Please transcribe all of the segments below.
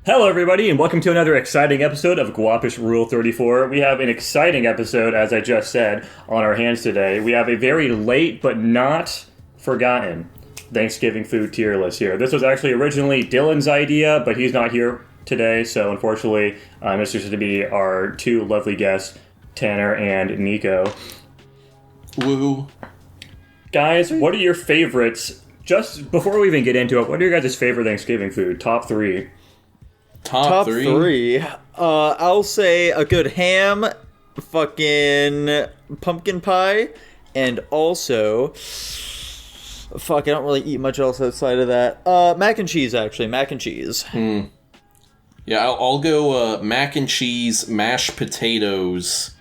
Hello, everybody, and welcome to another exciting episode of Guapish Rule 34. We have an exciting episode, as I just said, on our hands today. We have a very late but not forgotten Thanksgiving food tier list here. This was actually originally Dylan's idea, but he's not here today, so unfortunately, this is to be our two lovely guests, Tanner and Nico. Woo. Guys, what are your favorites? Just before we even get into it, what are your guys' favorite Thanksgiving food? Top three. Top three. I'll say a good ham, fucking pumpkin pie, and also, fuck, I don't really eat much else outside of that. Mac and cheese, actually, mac and cheese. Yeah, I'll go mac and cheese, mashed potatoes,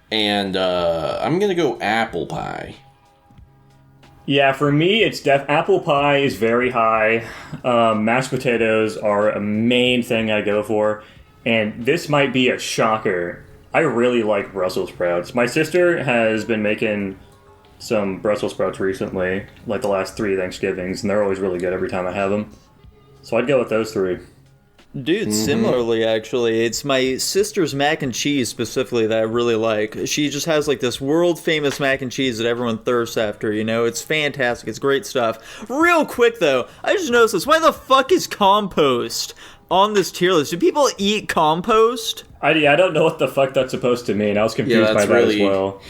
and I'm gonna go apple pie. Yeah, for me, it's apple pie is very high. Mashed potatoes are a main thing I go for. And this might be a shocker. I really like Brussels sprouts. My sister has been making some Brussels sprouts recently, like the last 3 Thanksgivings, and they're always really good every time I have them. So I'd go with those 3. Dude, similarly, actually, it's my sister's mac and cheese specifically that I really like. She just has like this world-famous mac and cheese that everyone thirsts after, you know? It's fantastic. It's great stuff. Real quick, though, I just noticed this. Why the fuck is compost on this tier list? Do people eat compost? I don't know what the fuck that's supposed to mean. I was confused by that as well.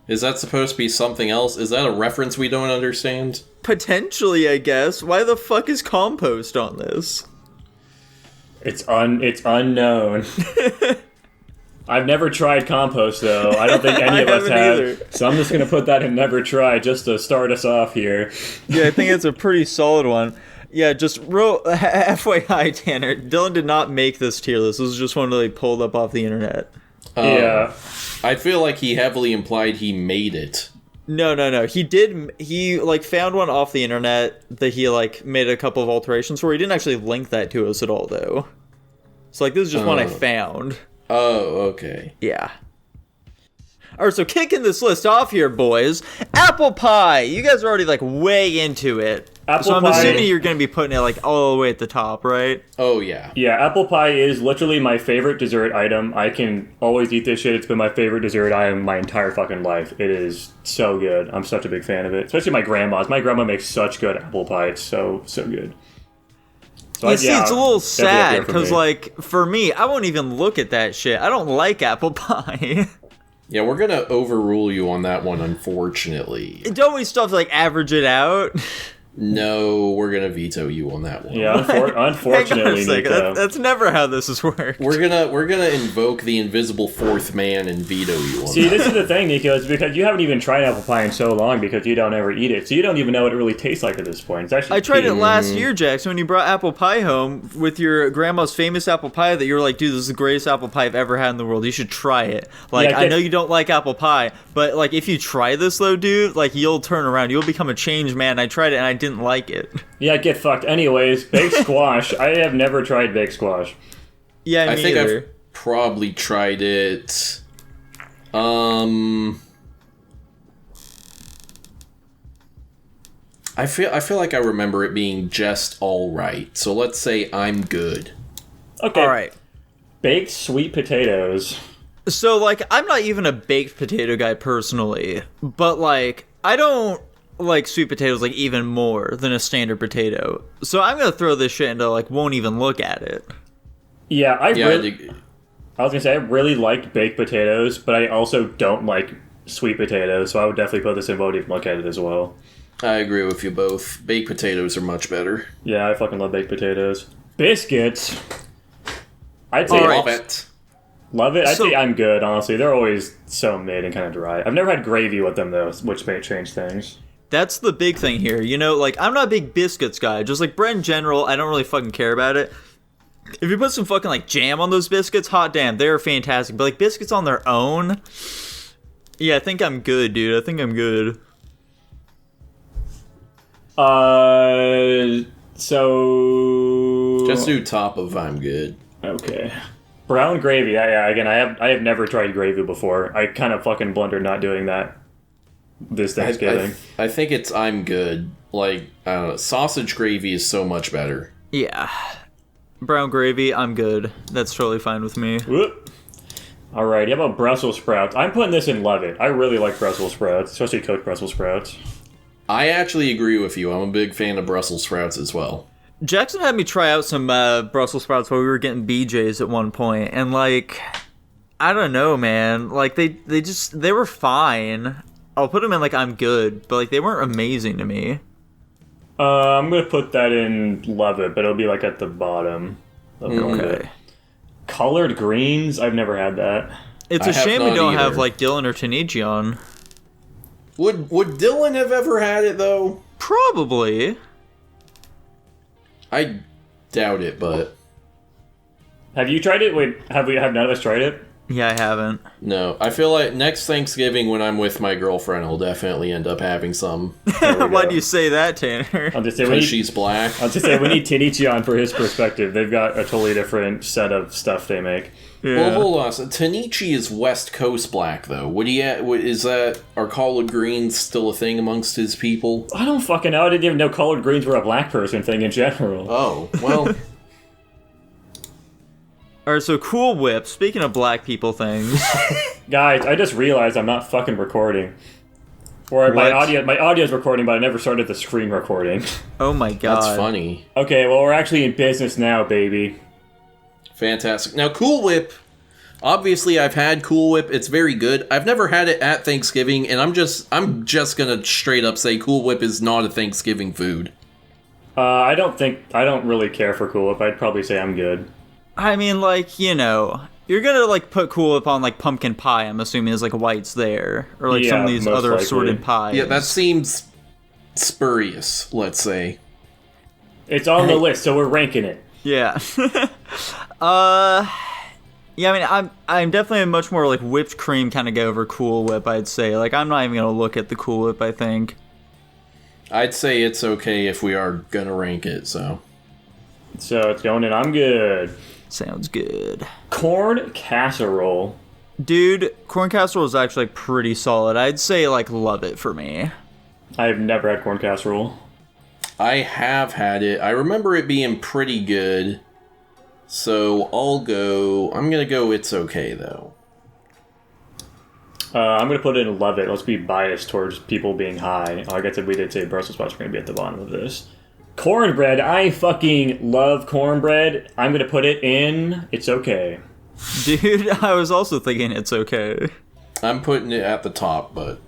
Is that supposed to be something else? Is that a reference we don't understand? Potentially, I guess. Why the fuck is compost on this? It's unknown. I've never tried compost, though. I don't think any of us have. Either. So I'm just going to put that in never try just to start us off here. Yeah, I think it's a pretty solid one. Yeah, just halfway high, Tanner. Dylan did not make this tier list. This was just one that he pulled up off the internet. Yeah. I feel like he heavily implied he made it. No. He did. He found one off the internet that he made a couple of alterations for. He didn't actually link that to us at all, though. So this is just one I found. Oh, okay. Yeah. Alright, so kicking this list off here, boys. Apple pie. You guys are already way into it. So I'm assuming you're going to be putting it all the way at the top, right? Oh, yeah. Yeah, apple pie is literally my favorite dessert item. I can always eat this shit. It's been my favorite dessert item my entire fucking life. It is so good. I'm such a big fan of it. Especially my grandma's. My grandma makes such good apple pie. It's so good. So it's a little sad because, for me, I won't even look at that shit. I don't like apple pie. Yeah, we're going to overrule you on that one, unfortunately. Don't we still have to, average it out? No, we're gonna veto you on that one. Yeah, unfortunately, Nico. That's never how this has worked. We're gonna invoke the invisible fourth man and veto you on See, that. this is the thing, Nico, is because you haven't even tried apple pie in so long because you don't ever eat it, so you don't even know what it really tastes like at this point. It's actually I tried it last year, Jackson, when you brought apple pie home with your grandma's famous apple pie that you were like, dude, this is the greatest apple pie I've ever had in the world. You should try it. I know you don't like apple pie, but if you try this though, dude, you'll turn around. You'll become a changed man. I tried it and I didn't like it. Yeah, get fucked. Anyways, baked squash. I have never tried baked squash. Yeah, I think either. I've probably tried it. I feel like I remember it being just all right. So let's say I'm good. Okay. All right. Baked sweet potatoes. So I'm not even a baked potato guy personally, but I don't like sweet potatoes even more than a standard potato. So I'm gonna throw this shit into won't even look at it. Yeah, I was gonna say I really like baked potatoes, but I also don't like sweet potatoes, so I would definitely put this in won't even look at it as well. I agree with you both. Baked potatoes are much better. Yeah, I fucking love baked potatoes. Biscuits. I'd say love it. Love it? I'd say I'm good, honestly. They're always so mid and kind of dry. I've never had gravy with them, though, which may change things. That's the big thing here. I'm not a big biscuits guy. Just bread in general, I don't really fucking care about it. If you put some fucking jam on those biscuits, hot damn, they're fantastic. But biscuits on their own, yeah, I think I'm good, dude. I think I'm good. So just do top of I'm good. Okay. Brown gravy. Yeah. Again, I have never tried gravy before. I kind of fucking blundered not doing that this Thanksgiving. I think it's I'm good. I don't know, sausage gravy is so much better. Yeah. Brown gravy, I'm good. That's totally fine with me. Whoop. All right, how about Brussels sprouts? I'm putting this in love it. I really like Brussels sprouts, especially cooked Brussels sprouts. I actually agree with you. I'm a big fan of Brussels sprouts as well. Jackson had me try out some Brussels sprouts while we were getting BJ's at one point, and like, I don't know, man. Like they were fine. I'll put them in like I'm good, but like they weren't amazing to me. I'm gonna put that in love it, but it'll be like at the bottom of love it. Collard greens, I've never had that. It's a shame we don't have like Dylan or Tanichi on. Would Dylan have ever had it though? Probably. I doubt it, but Have you tried it? Wait, have none of us tried it? Yeah, I haven't. no. I feel like next Thanksgiving when I'm with my girlfriend, I'll definitely end up having some. Why do you say that, Tanner? I'll just say Because she's black. I'll just say we need Tanichi on for his perspective. They've got a totally different set of stuff they make. Yeah. Well, hold on. So Tanichi is West Coast black, though. Are collard greens still a thing amongst his people? I don't fucking know. I didn't even know collard greens were a black person thing in general. Oh, well. Alright, so Cool Whip, speaking of black people things. Guys, I just realized I'm not fucking recording. Or my audio's recording, but I never started the screen recording. Oh my god. That's funny. Okay, well, we're actually in business now, baby. Fantastic. Now, Cool Whip. Obviously, I've had Cool Whip. It's very good. I've never had it at Thanksgiving, and I'm just gonna straight up say Cool Whip is not a Thanksgiving food. I don't really care for Cool Whip. I'd probably say I'm good. I mean, like, you know, you're gonna, like, put Cool Whip on, like, pumpkin pie, I'm assuming there's, like, whites there. Or, like, some of these most other likely. assorted pies. Yeah, that seems spurious, let's say. It's on the list, so we're ranking it. Yeah. Yeah, I mean, I'm definitely a much more, like, whipped cream kind of go over Cool Whip, I'd say. Like, I'm not even gonna look at the Cool Whip, I think. I'd say it's okay if we are gonna rank it, so. So it's going in. I'm good. Sounds good. Corn casserole. Dude, corn casserole is actually like, pretty solid. I'd say, like, love it for me. I've never had corn casserole. I have had it. I remember it being pretty good. So I'm gonna go it's okay, though. I'm going to put it in love it. Let's be biased towards people being high. I guess we did say Brussels sprouts are going to be at the bottom of this. Cornbread. I fucking love cornbread. I'm going to put it in it's okay. Dude, I was also thinking it's okay. I'm putting it at the top, but...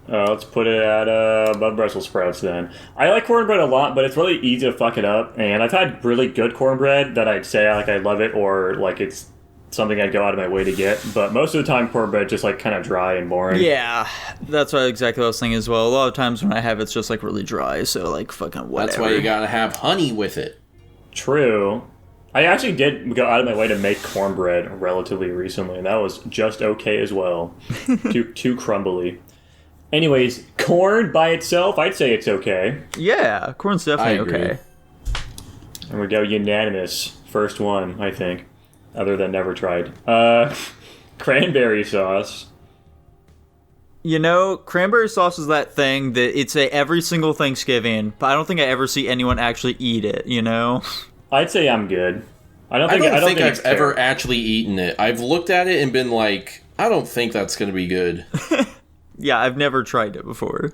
Let's put it at above Brussels sprouts then. I like cornbread a lot, but it's really easy to fuck it up. And I've had really good cornbread that I'd say like I love it or like it's something I'd go out of my way to get. But most of the time, cornbread just like kind of dry and boring. Yeah, that's exactly what I was thinking as well. A lot of times when I have it's just like really dry, so like fucking whatever. That's why you gotta have honey with it. True. I actually did go out of my way to make cornbread relatively recently, and that was just okay as well. too crumbly. Anyways, corn by itself, I'd say it's okay. Yeah, corn's definitely I agree. okay. And we go unanimous. First one, I think. Other than never tried. Cranberry sauce. You know, cranberry sauce is that thing that it's every single Thanksgiving, but I don't think I ever see anyone actually eat it, you know? I'd say I'm good. I don't think I've it's ever terrible. actually eaten it. I've looked at it and been like, I don't think that's gonna be good. Yeah, I've never tried it before.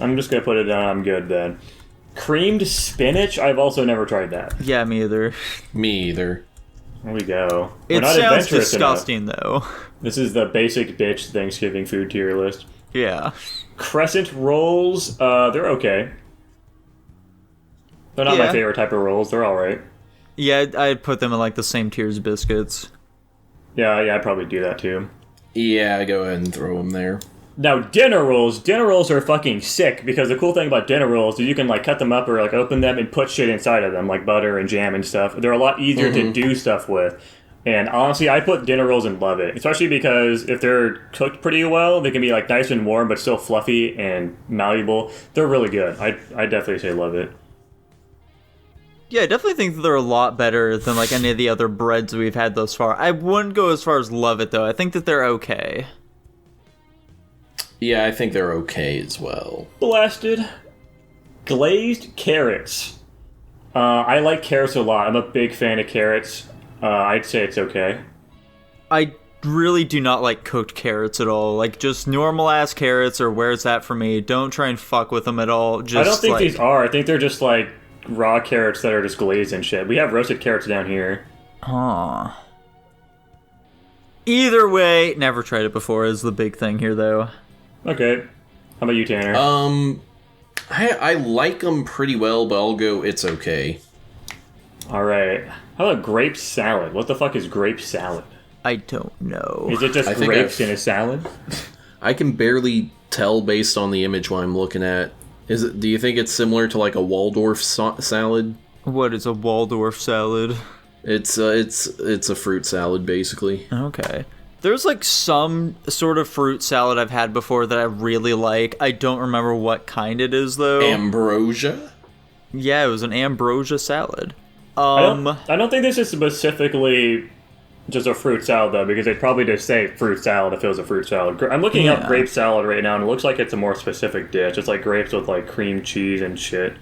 I'm just gonna put it down. I'm good then. Creamed spinach. I've also never tried that. Yeah, me either. Me either. There we go. It We're not sounds adventurous disgusting, enough. though. This is the basic bitch Thanksgiving food tier list. Yeah. Crescent rolls. They're okay. They're not my favorite type of rolls. They're all right. Yeah, I'd put them in like the same tier as biscuits. Yeah, I'd probably do that too. Yeah, go ahead and throw them there. Now, dinner rolls. Dinner rolls are fucking sick because the cool thing about dinner rolls is you can like cut them up or like open them and put shit inside of them, like butter and jam and stuff. They're a lot easier to do stuff with. And honestly, I put dinner rolls and love it, especially because if they're cooked pretty well, they can be like nice and warm but still fluffy and malleable. They're really good. I definitely say love it. Yeah, I definitely think that they're a lot better than like any of the other breads we've had thus far. I wouldn't go as far as love it though. I think that they're okay. Yeah, I think they're okay as well. Blasted. Glazed carrots. I like carrots a lot. I'm a big fan of carrots. I'd say it's okay. I really do not like cooked carrots at all. Like, just normal ass carrots or where's that for me? Don't try and fuck with them at all. Just, I don't think like, these are. I think they're just like raw carrots that are just glazed and shit. We have roasted carrots down here. Huh. Either way, never tried it before is the big thing here, though. Okay. How about you, Tanner? I like them pretty well, but I'll go it's okay. Alright. How about grape salad? What the fuck is grape salad? I don't know. Is it just I think grapes in a salad? I can barely tell based on the image what I'm looking at. Do you think it's similar to like a Waldorf salad? What is a Waldorf salad? It's a fruit salad basically. Okay. There's like some sort of fruit salad I've had before that I really like. I don't remember what kind it is though. Ambrosia? Yeah, it was an ambrosia salad. I don't think this is specifically just a fruit salad though, because they'd probably just say fruit salad if it was a fruit salad. I'm looking up grape salad right now, and it looks like it's a more specific dish. It's like grapes with like cream cheese and shit.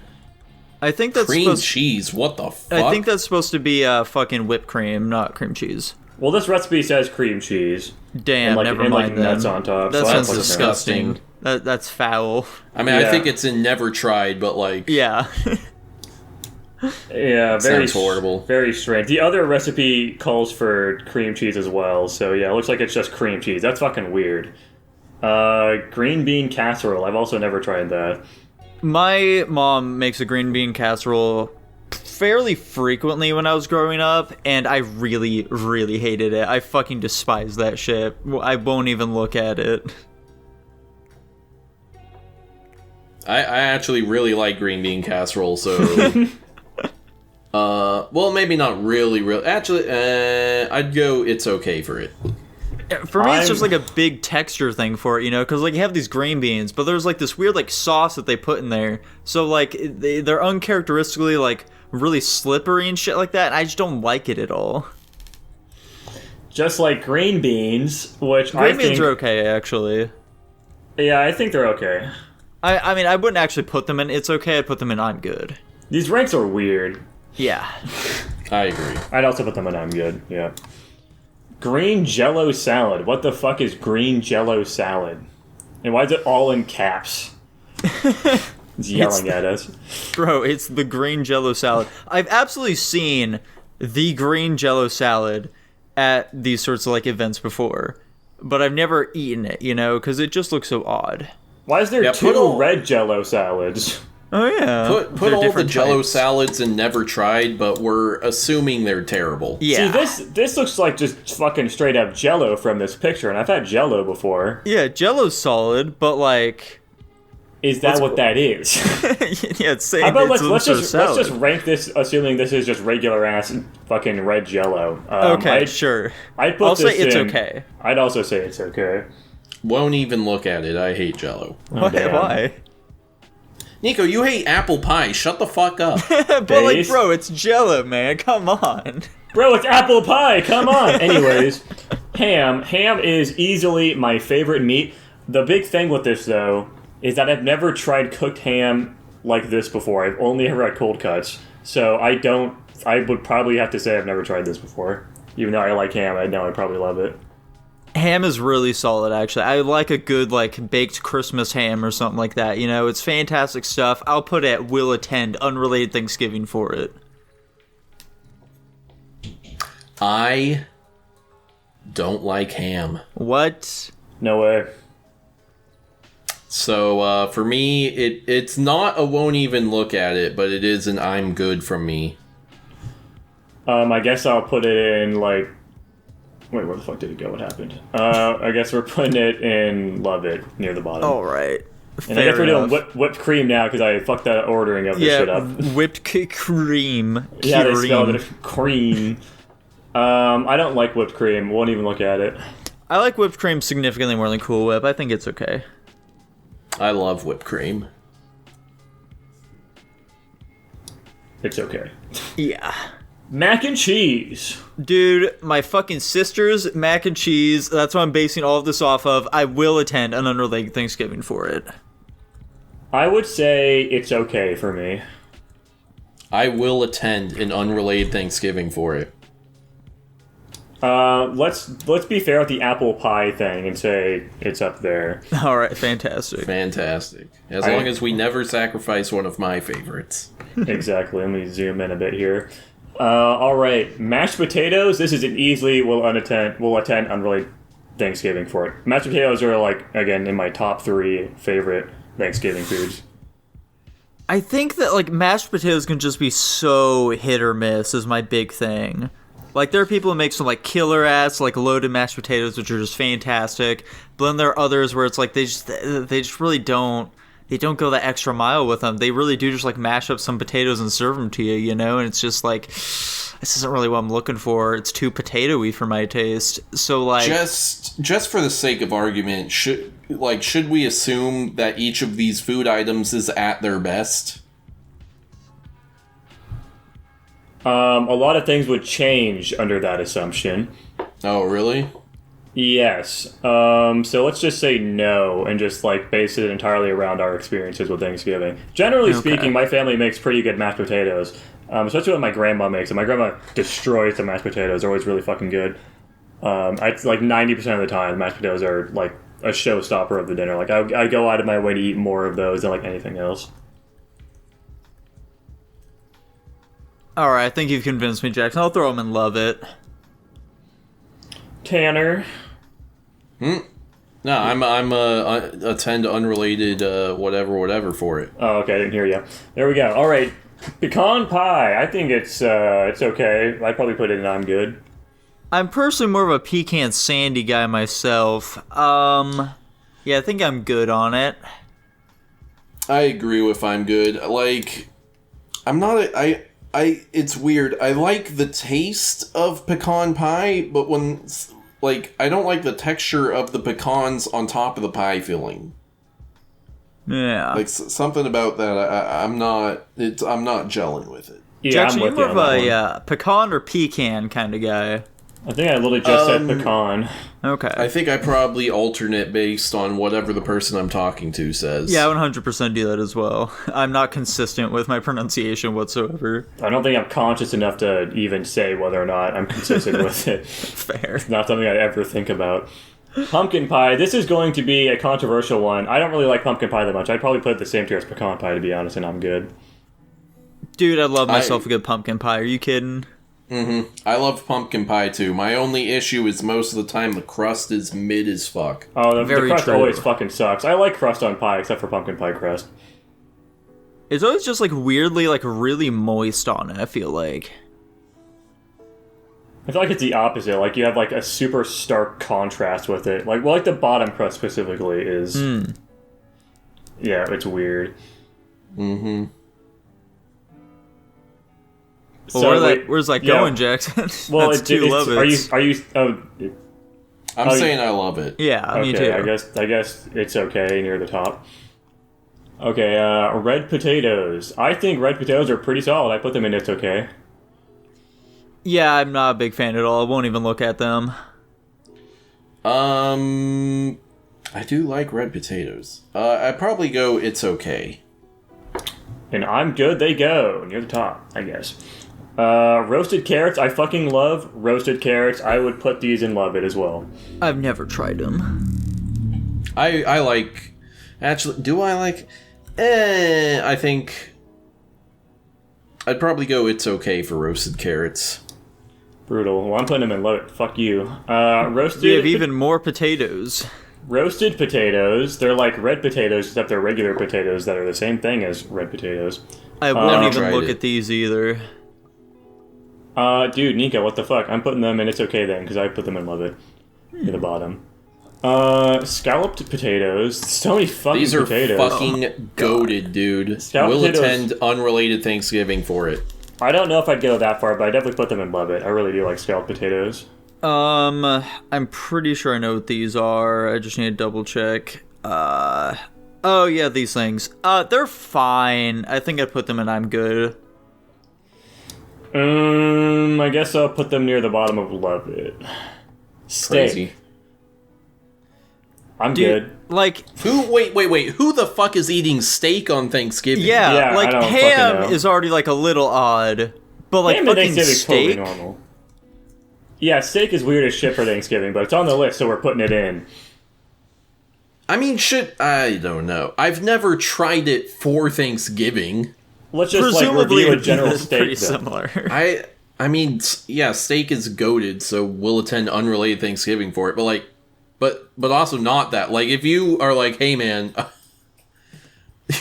I think that's cream cheese. What the fuck? I think that's supposed to be fucking whipped cream, not cream cheese. Well, this recipe says cream cheese. Damn, and never mind then. Nuts on top. That so sounds that's disgusting. That's foul. I mean, I think it's in never tried, but like, yeah. Yeah, very sounds horrible. Very strange. The other recipe calls for cream cheese as well, so yeah, it looks like it's just cream cheese. That's fucking weird. Green bean casserole. I've also never tried that. My mom makes a green bean casserole fairly frequently when I was growing up, and I really, really hated it. I fucking despise that shit. I won't even look at it. I actually really like green bean casserole, so... well, maybe not really. Actually, I'd go it's okay for it. For me, it's just like a big texture thing for it, you know? Because, like, you have these green beans, but there's, like, this weird, like, sauce that they put in there. So, like, they're uncharacteristically, like, really slippery and shit like that, and I just don't like it at all. Just like green beans, which green beans are okay, actually. Yeah, I think they're okay. I mean, I wouldn't actually put them in it's okay, I'd put them in I'm good. These ranks are weird. Yeah. I agree. I'd also put them in I'm good, yeah. Green Jello salad. What the fuck is green Jello salad? And why is it all in caps? It's yelling at us. Bro, it's the green Jello salad. I've absolutely seen the green Jello salad at these sorts of, like, events before. But I've never eaten it, you know, because it just looks so odd. Why is there two red Jello salads? Oh, yeah. Put all the Jello salads in never tried, but we're assuming they're terrible. Yeah. See, this looks like just fucking straight up Jello from this picture, and I've had Jello before. Yeah, Jello's solid, but, like... Is that what that is? Yeah, it's saying How about let's just rank this, assuming this is just regular ass fucking red Jello. Okay, sure. I'll say it's okay. I'd also say it's okay. Won't even look at it. I hate Jello. Why? Nico, you hate apple pie. Shut the fuck up. But, like, bro, it's Jello, man. Come on. Bro, it's apple pie. Come on. Anyways, ham. Ham is easily my favorite meat. The big thing with this, though, is that I've never tried cooked ham like this before. I've only ever had cold cuts. So I would probably have to say I've never tried this before. Even though I like ham, I know I'd probably love it. Ham is really solid, actually. I like a good, like, baked Christmas ham or something like that, you know? It's fantastic stuff. I'll put it at will attend unrelated Thanksgiving for it. I don't like ham. What? No way. So, for me, it's not a won't even look at it, but it is an I'm good from me. I guess I'll put it in, like... Wait, where the fuck did it go? What happened? I guess we're putting it in love it, near the bottom. Alright. And I guess we're doing whipped cream now, because I fucked that ordering of this shit up. Whipped cream. Yeah, they spelled it cream. I don't like whipped cream. Won't even look at it. I like whipped cream significantly more than Cool Whip. I think it's okay. I love whipped cream. It's okay. Yeah. Mac and cheese. Dude, my fucking sister's mac and cheese, that's what I'm basing all of this off of. I will attend an unrelated Thanksgiving for it. I would say it's okay for me. I will attend an unrelated Thanksgiving for it. Let's be fair with the apple pie thing and say it's up there. All right, fantastic. Fantastic. As long as we never sacrifice one of my favorites. Exactly. Let me zoom in a bit here. All right, mashed potatoes. This is an easily we'll attend unrelated Thanksgiving for it. Mashed potatoes are like again in my top 3 favorite Thanksgiving foods. I think that like mashed potatoes can just be so hit or miss is my big thing. Like there are people who make some like killer ass like loaded mashed potatoes which are just fantastic, but then there are others where it's like they just really don't go that extra mile with them. They really do just like mash up some potatoes and serve them to you, you know? And it's just like this isn't really what I'm looking for. It's too potato-y for my taste. So like just for the sake of argument, should we assume that each of these food items is at their best? A lot of things would change under that assumption. Oh, really? Yes. So let's just say no and just like base it entirely around our experiences with Thanksgiving. Generally speaking, my family makes pretty good mashed potatoes, especially when my grandma makes them. My grandma destroys the mashed potatoes. They're always really fucking good. It's like 90% of the time, mashed potatoes are like a showstopper of the dinner. Like I go out of my way to eat more of those than like anything else. all right, I think you've convinced me, Jackson. I'll throw them in love it. Tanner. No, I'm attend unrelated whatever for it. Oh, okay, I didn't hear you. There we go. All right, pecan pie. I think it's okay. I'd probably put it in I'm good. I'm personally more of a pecan sandy guy myself. Yeah, I think I'm good on it. I agree with I'm good. Like, I'm not. It's weird. I like the taste of pecan pie, but I don't like the texture of the pecans on top of the pie filling. Yeah. Like something about that. I'm not gelling with it. Yeah, Jackson, I'm with you're you more on of that one. a pecan or pecan kind of guy. I think I literally just said pecan. Okay. I think I probably alternate based on whatever the person I'm talking to says. Yeah, I would 100% do that as well. I'm not consistent with my pronunciation whatsoever. I don't think I'm conscious enough to even say whether or not I'm consistent with it. Fair. It's not something I ever think about. Pumpkin pie. This is going to be a controversial one. I don't really like pumpkin pie that much. I'd probably put it the same tier as pecan pie, to be honest, and I'm good. Dude, I love myself a good pumpkin pie. Are you kidding? Mm-hmm. I love pumpkin pie too. My only issue is most of the time the crust is mid as fuck. Oh, the Very crust true. always fucking sucks. I like crust on pie, except for pumpkin pie crust. It's always just like weirdly like really moist on it, I feel like. I feel like it's the opposite. Like you have like a super stark contrast with it. Like the bottom crust specifically is. Yeah, it's weird. Mm-hmm. Well, So where's that going, Jackson? Well, That's two love are it's. you? Oh, I'm saying I love it. Yeah, me okay. too. I guess it's okay near the top. Okay, red potatoes. I think red potatoes are pretty solid. I put them in it's okay. Yeah, I'm not a big fan at all. I won't even look at them. I do like red potatoes. I'd probably go it's okay. And I'm good. They go near the top, I guess. Roasted carrots. I fucking love roasted carrots. I would put these in love it as well. I've never tried them. I like. Actually, do I like? I think I'd probably go it's okay for roasted carrots. Brutal. Well, I'm putting them in love it. Fuck you. Roasted. We have even more potatoes. Roasted potatoes. They're like red potatoes, except they're regular potatoes that are the same thing as red potatoes. I won't even tried look it. at these either. Dude, Nico, what the fuck? I'm putting them in it's okay then, because I put them in love it. Near the bottom. Scalloped potatoes. So many fucking These are potatoes. fucking goated, dude. Scalloped We'll potatoes- attend unrelated Thanksgiving for it. I don't know if I'd go that far, but I definitely put them in love it. I really do like scalloped potatoes. I'm pretty sure I know what these are. I just need to double check. Oh yeah, these things. They're fine. I think I put them in I'm good. I guess I'll put them near the bottom of love it. Steak. Crazy. I'm good. Like, Wait. Who the fuck is eating steak on Thanksgiving? yeah, I like don't fucking ham know. is already like a little odd, but like Ham and fucking Thanksgiving's totally steak. normal. Yeah, steak is weird as shit for Thanksgiving, but it's on the list, so we're putting it in. I mean, I don't know. I've never tried it for Thanksgiving. Let's just like Presumably, review a it'd be general pretty steak. Then. similar. I mean, yeah, steak is goated, so we'll attend unrelated Thanksgiving for it. But like, but also not that. Like, if you are like, hey man,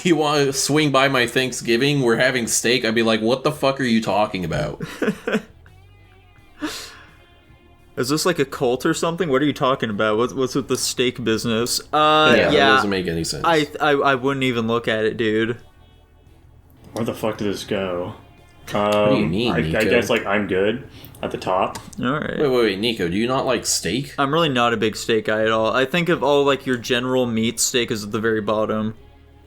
you want to swing by my Thanksgiving? We're having steak. I'd be like, what the fuck are you talking about? Is this like a cult or something? What are you talking about? What's with the steak business? That doesn't make any sense. I wouldn't even look at it, dude. Where the fuck did this go? What do you mean, I Nico? guess like I'm good at the top. All right. Wait, Nico, do you not like steak? I'm really not a big steak guy at all. I think of all like your general meat, steak is at the very bottom.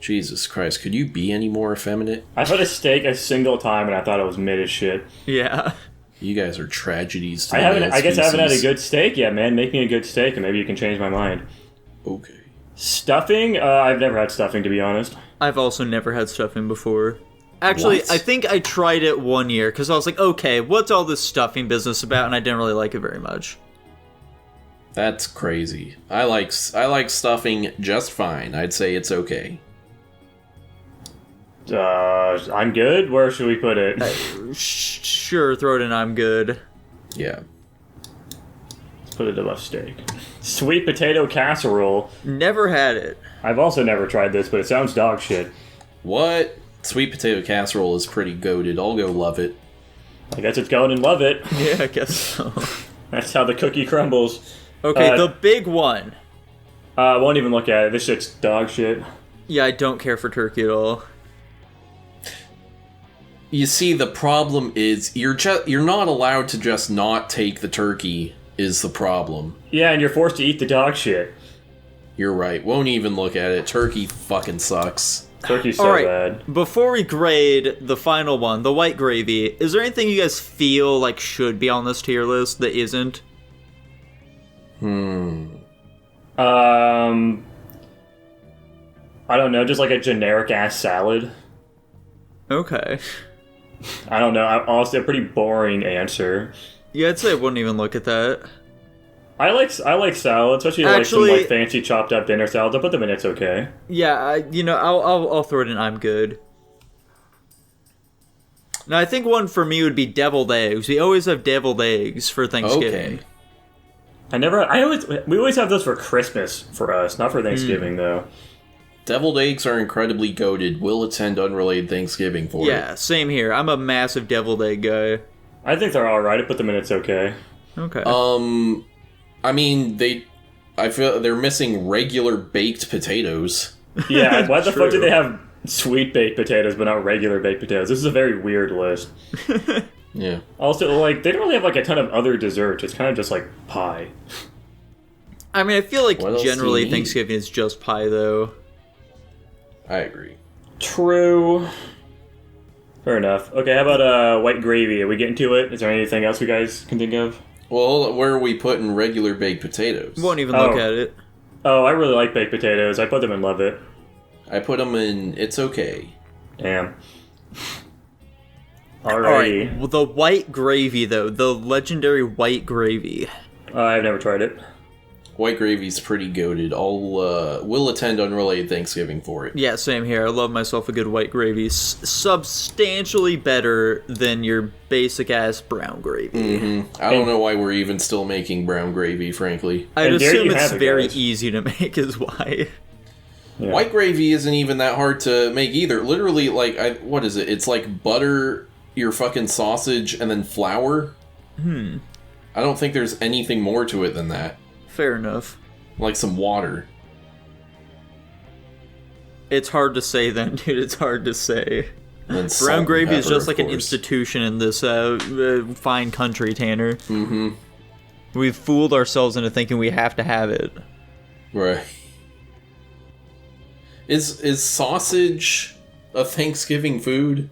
Jesus Christ, could you be any more effeminate? I've had a steak a single time and I thought it was mid as shit. Yeah. You guys are tragedies to I guess I haven't had a species. good steak yet, man. Make me a good steak and maybe you can change my mind. Okay. Stuffing? I've never had stuffing, to be honest. I've also never had stuffing before. Actually, What? I think I tried it one year because I was like, okay, what's all this stuffing business about? And I didn't really like it very much. That's crazy. I like stuffing just fine. I'd say it's okay. I'm good? Where should we put it? Sure, throw it in, I'm good. Yeah. Let's put it above steak. Sweet potato casserole. Never had it. I've also never tried this, but it sounds dog shit. What? Sweet potato casserole is pretty goated. I'll go love it. I guess it's going and love it. Yeah, I guess so. That's how the cookie crumbles. Okay, the big one. I won't even look at it. This shit's dog shit. Yeah, I don't care for turkey at all. You see, the problem is you're not allowed to just not take the turkey. Is the problem? Yeah, and you're forced to eat the dog shit. You're right. Won't even look at it. Turkey fucking sucks. Turkey's so All right, bad. before we grade the final one, the white gravy, is there anything you guys feel like should be on this tier list that isn't? I don't know, just like a generic ass salad. Okay. I don't know. Honestly, a pretty boring answer. Yeah, I'd say I wouldn't even look at that. I like salad, especially like some Actually- like fancy chopped up dinner salads. I'll put them in. It's okay. Yeah, I'll throw it in. I'm good. Now, I think one for me would be deviled eggs. We always have deviled eggs for Thanksgiving. Okay. We always have those for Christmas for us, not for Thanksgiving though. Deviled eggs are incredibly goated. Will attend unrelated Thanksgiving for it. Yeah, same here. I'm a massive deviled egg guy. I think they're all right. I put them in. It's okay. Okay. I mean, I feel they're missing regular baked potatoes. Yeah. Why the fuck True. do they have sweet baked potatoes but not regular baked potatoes? This is a very weird list. Yeah. Also, like they don't really have like a ton of other desserts. It's kind of just like pie. I mean, I feel like What else do you generally need? Thanksgiving is just pie, though. I agree. True. Fair enough. Okay, how about white gravy? Are we getting to it? Is there anything else you guys can think of? Well, where are we putting regular baked potatoes? Won't even look at it. Oh, I really like baked potatoes. I put them in love it. I put them in. It's okay. Damn. All Alrighty. right. Well, the white gravy, though, the legendary white gravy. I've never tried it. White gravy's pretty goated. We'll attend unrelated Thanksgiving for it. Yeah, same here. I love myself a good white gravy. Substantially better than your basic ass brown gravy. I don't know why we're even still making brown gravy, frankly. I'd And there assume you it's have it, very guys. easy to make, is why. Yeah. White gravy isn't even that hard to make either. Literally, like, what is it? It's like butter, your fucking sausage, and then flour. I don't think there's anything more to it than that. Fair enough. Like some water. It's hard to say then, dude. It's hard to say. And then salt Brown and gravy is pepper, just of like an course. institution in this fine country, Tanner. Mm-hmm. We've fooled ourselves into thinking we have to have it. Right. Is sausage a Thanksgiving food?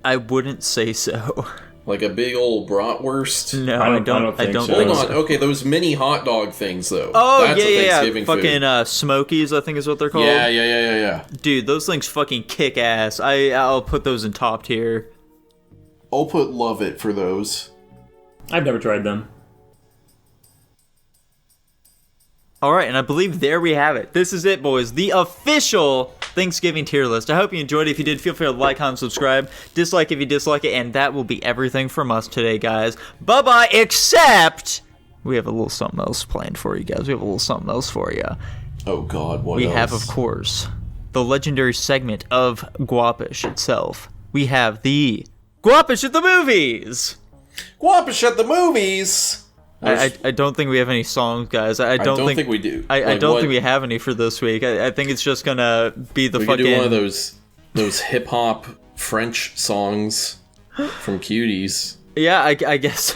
I wouldn't say so. Like a big old bratwurst? No, I I don't don't think so. think Hold so. on. Okay, those mini hot dog things, though. Oh, That's a yeah. Thanksgiving food. Fucking Smokies, I think is what they're called. Yeah. Dude, those things fucking kick ass. I'll put those in top tier. I'll put love it for those. I've never tried them. Alright, and I believe there we have it. This is it, boys. The official Thanksgiving tier list. I hope you enjoyed it. If you did, feel free to like, comment, subscribe. Dislike if you dislike it. And that will be everything from us today, guys. Bye-bye, except we have a little something else planned for you guys. We have a little something else for you. Oh, God, what We else? have, of course, the legendary segment of Guapish itself. We have the Guapish at the Movies! Guapish at the movies! I don't think we have any songs, guys. I don't think we do. I don't think we have any for this week. I think it's just gonna be the We fucking... could do one of those hip-hop French songs from Cuties. Yeah, I guess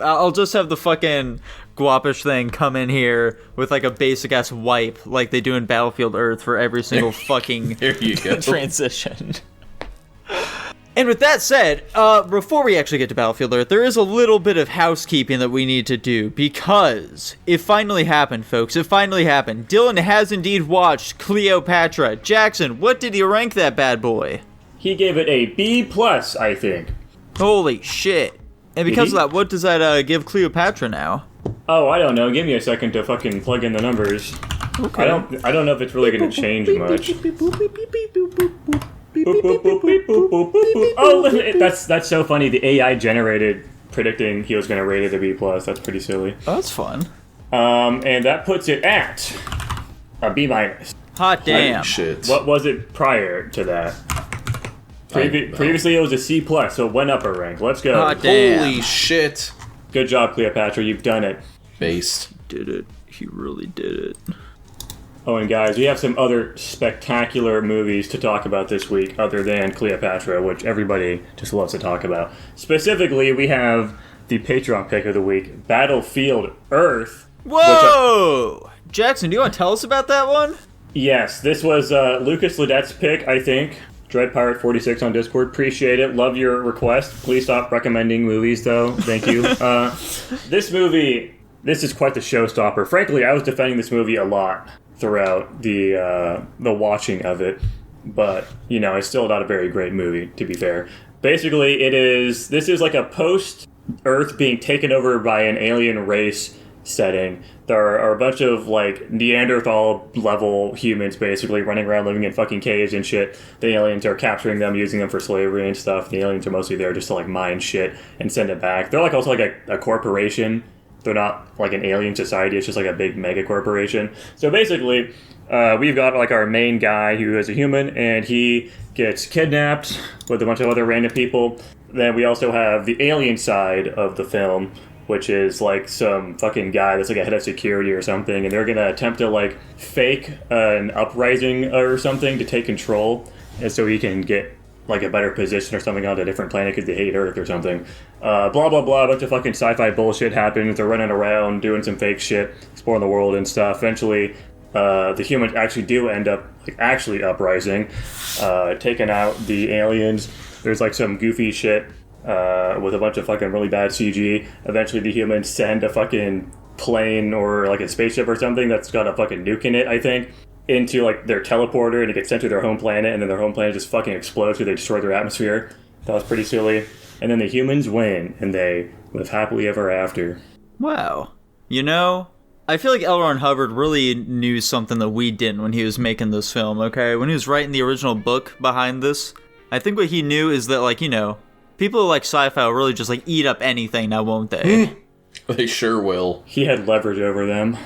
I'll just have the fucking Guapish thing come in here with like a basic-ass wipe like they do in Battlefield Earth for every single fucking There you go. transition. And with that said, before we actually get to Battlefield Earth, there is a little bit of housekeeping that we need to do, because it finally happened, folks. It finally happened. Dylan has indeed watched Cleopatra. Jackson, what did you rank that bad boy? He gave it a B+, I think. Holy shit. And because Did of he? that, what does that give Cleopatra now? Oh, I don't know. Give me a second to fucking plug in the numbers. Okay. I don't know if it's really going to change much. Boop, boop, boop, beep, boop, boop, boop, boop. Oh, that's so funny. The AI generated predicting he was going to rate it a B+. That's pretty silly. Oh, that's fun. And that puts it at a B-. Hot damn. Holy shit. What was it prior to that? Previously it was a C+, so it went up a rank. Let's go. Hot damn. Holy shit. Good job, Cleopatra. You've done it. Based. Did it. He really did it. Oh, and guys, we have some other spectacular movies to talk about this week other than Cleopatra, which everybody just loves to talk about. Specifically, we have the Patreon pick of the week, Battlefield Earth. Whoa! Jackson, do you want to tell us about that one? Yes, this was Lucas Ledette's pick, I think. Dread Pirate 46 on Discord. Appreciate it. Love your request. Please stop recommending movies, though. Thank you. This movie, this is quite the showstopper. Frankly, I was defending this movie a lot throughout the watching of it, but you know, it's still not a very great movie, to be fair. Basically, this is like a post-Earth being taken over by an alien race setting. There are a bunch of like Neanderthal level humans basically running around living in fucking caves and shit. The aliens are capturing them, using them for slavery and stuff. The aliens are mostly there just to like mine shit and send it back. They're like also like a corporation. They're not like an alien society, it's just like a big mega corporation. So basically, we've got like our main guy who is a human, and he gets kidnapped with a bunch of other random people. Then we also have the alien side of the film, which is like some fucking guy that's like a head of security or something, and they're gonna attempt to like fake an uprising or something to take control, and so he can get like a better position or something on a different planet because they hate Earth or something. Blah, blah, blah, a bunch of fucking sci-fi bullshit happens. They're running around, doing some fake shit, exploring the world and stuff. Eventually, the humans actually do end up like actually uprising, taking out the aliens. There's like some goofy shit with a bunch of fucking really bad CG. Eventually, the humans send a fucking plane or like a spaceship or something that's got a fucking nuke in it, I think, into like their teleporter, and it gets sent to their home planet, and then their home planet just fucking explodes because they destroy their atmosphere. That was pretty silly. And then the humans win, and they live happily ever after. Wow. You know, I feel like L. Ron Hubbard really knew something that we didn't when he was making this film, okay? When he was writing the original book behind this, I think what he knew is that, like, you know, people who like sci-fi will really just, like, eat up anything now, won't they? They sure will. He had leverage over them.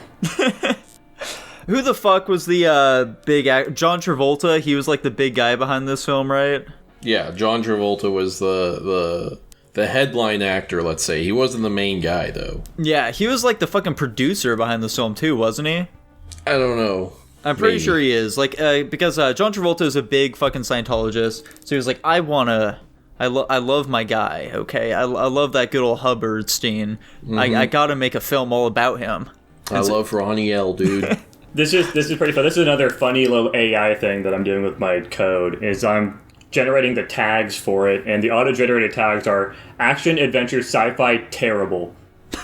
Who the fuck was the big John Travolta? He was like the big guy behind this film, right? Yeah, John Travolta was the headline actor, let's say. He wasn't the main guy, though. Yeah, he was like the fucking producer behind this film too, wasn't he? I don't know. I'm pretty Maybe. sure he is. Like, because John Travolta is a big fucking Scientologist, so he was like, I love my guy, okay? I love that good old Hubbardstein. Mm-hmm. I gotta make a film all about him. I love Ronnie L, dude. This is pretty fun. This is another funny little AI thing that I'm doing with my code. Is I'm generating the tags for it, and the auto-generated tags are action, adventure, sci-fi, terrible.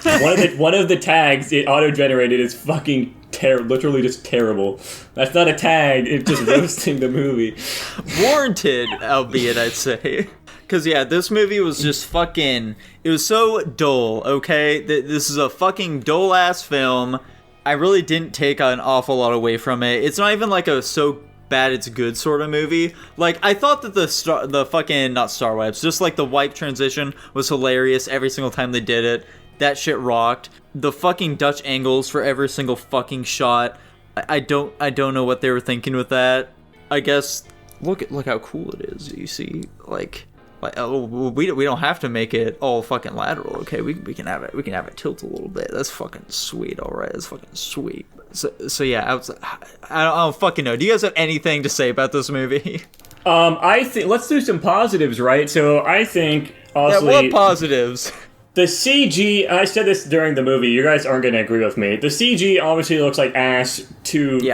One of the tags it auto-generated is fucking literally just terrible. That's not a tag, it's just roasting the movie. Warranted, albeit, I'd say. Because, yeah, this movie was just fucking... It was so dull, okay? This is a fucking dull-ass film. I really didn't take an awful lot away from it. It's not even like a so bad it's good sort of movie. Like, I thought that the fucking... Not Star Wipes, just like the wipe transition was hilarious every single time they did it. That shit rocked. The fucking Dutch angles for every single fucking shot. I don't know what they were thinking with that. I guess... Look how cool it is. You see, like we don't have to make it all fucking lateral, okay? We can have it tilt a little bit. That's fucking sweet, all right. That's fucking sweet. So yeah, I don't fucking know. Do you guys have anything to say about this movie? I think let's do some positives, right? So I think honestly, yeah, what positives? The CG, I said this during the movie, you guys aren't going to agree with me. The CG obviously looks like ass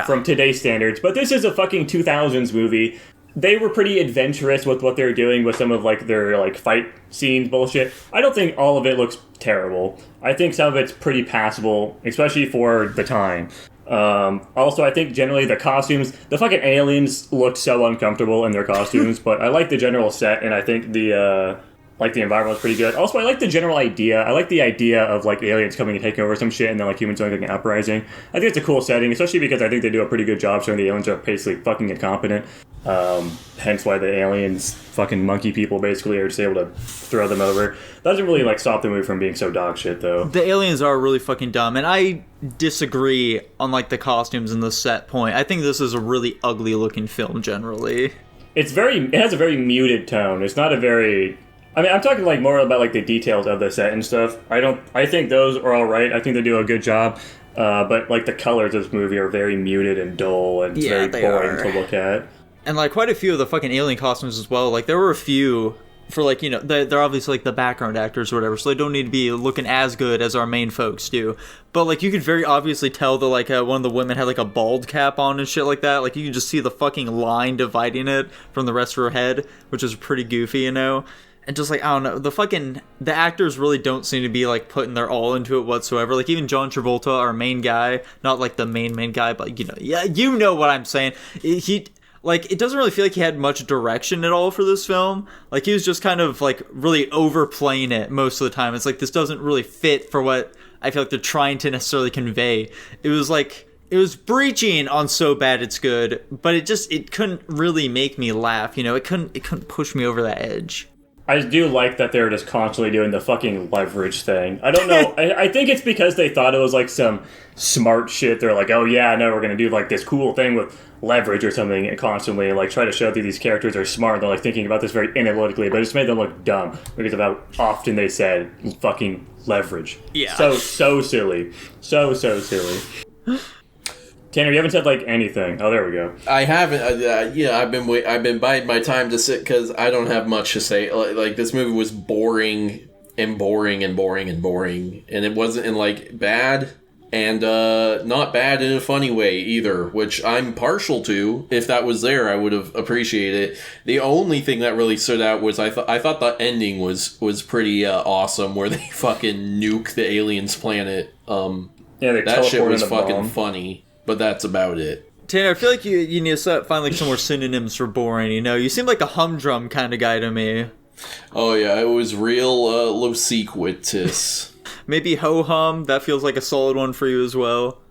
from today's standards, but this is a fucking 2000s movie. They were pretty adventurous with what they were doing with some of like their like fight scenes bullshit. I don't think all of it looks terrible. I think some of it's pretty passable, especially for the time. Also, I think generally the costumes, the fucking aliens looked so uncomfortable in their costumes, but I like the general set, and I think the environment was pretty good. Also, I like the general idea. I like the idea of like aliens coming and taking over some shit, and then like humans doing like an uprising. I think it's a cool setting, especially because I think they do a pretty good job showing the aliens are basically fucking incompetent. Hence why the aliens, fucking monkey people, basically are just able to throw them over. Doesn't really like stop the movie from being so dog shit though. The aliens are really fucking dumb, and I disagree on like the costumes and the set point. I think this is a really ugly looking film generally. It has a very muted tone. It's not a very... I mean, I'm talking like more about like the details of the set and stuff. I think those are all right. I think they do a good job. But like the colors of this movie are very muted and dull and very boring to look at. And like quite a few of the fucking alien costumes as well. Like there were a few for like, you know, they're obviously like the background actors or whatever, so they don't need to be looking as good as our main folks do. But like you could very obviously tell that like one of the women had like a bald cap on and shit like that. Like you can just see the fucking line dividing it from the rest of her head, which is pretty goofy, you know. And just like, I don't know, the actors really don't seem to be like putting their all into it whatsoever. Like even John Travolta, our main guy, not like the main guy, but you know, yeah, you know what I'm saying. It doesn't really feel like he had much direction at all for this film. Like he was just kind of like really overplaying it most of the time. It's like, this doesn't really fit for what I feel like they're trying to necessarily convey. It was like, it was breaching on so bad it's good, but it couldn't really make me laugh, you know, it couldn't push me over that edge. I do like that they're just constantly doing the fucking leverage thing. I don't know. I think it's because they thought it was like some smart shit. They're like, oh yeah, no, we're going to do like this cool thing with leverage or something and constantly like try to show that these characters are smart. They're like thinking about this very analytically, but it just made them look dumb because of how often they said fucking leverage. Yeah. So silly. So silly. Tanner, you haven't said like anything. Oh, there we go. I haven't. I've been biding my time to sit because I don't have much to say. Like this movie was boring, and it wasn't in like bad and not bad in a funny way either, which I'm partial to. If that was there, I would have appreciated it. The only thing that really stood out was I thought the ending was pretty awesome, where they fucking nuke the aliens' planet. That shit was fucking funny. But that's about it. Tanner, I feel like you need to find like some more synonyms for boring, you know? You seem like a humdrum kind of guy to me. Oh yeah, it was real losequitous. Maybe ho-hum, that feels like a solid one for you as well.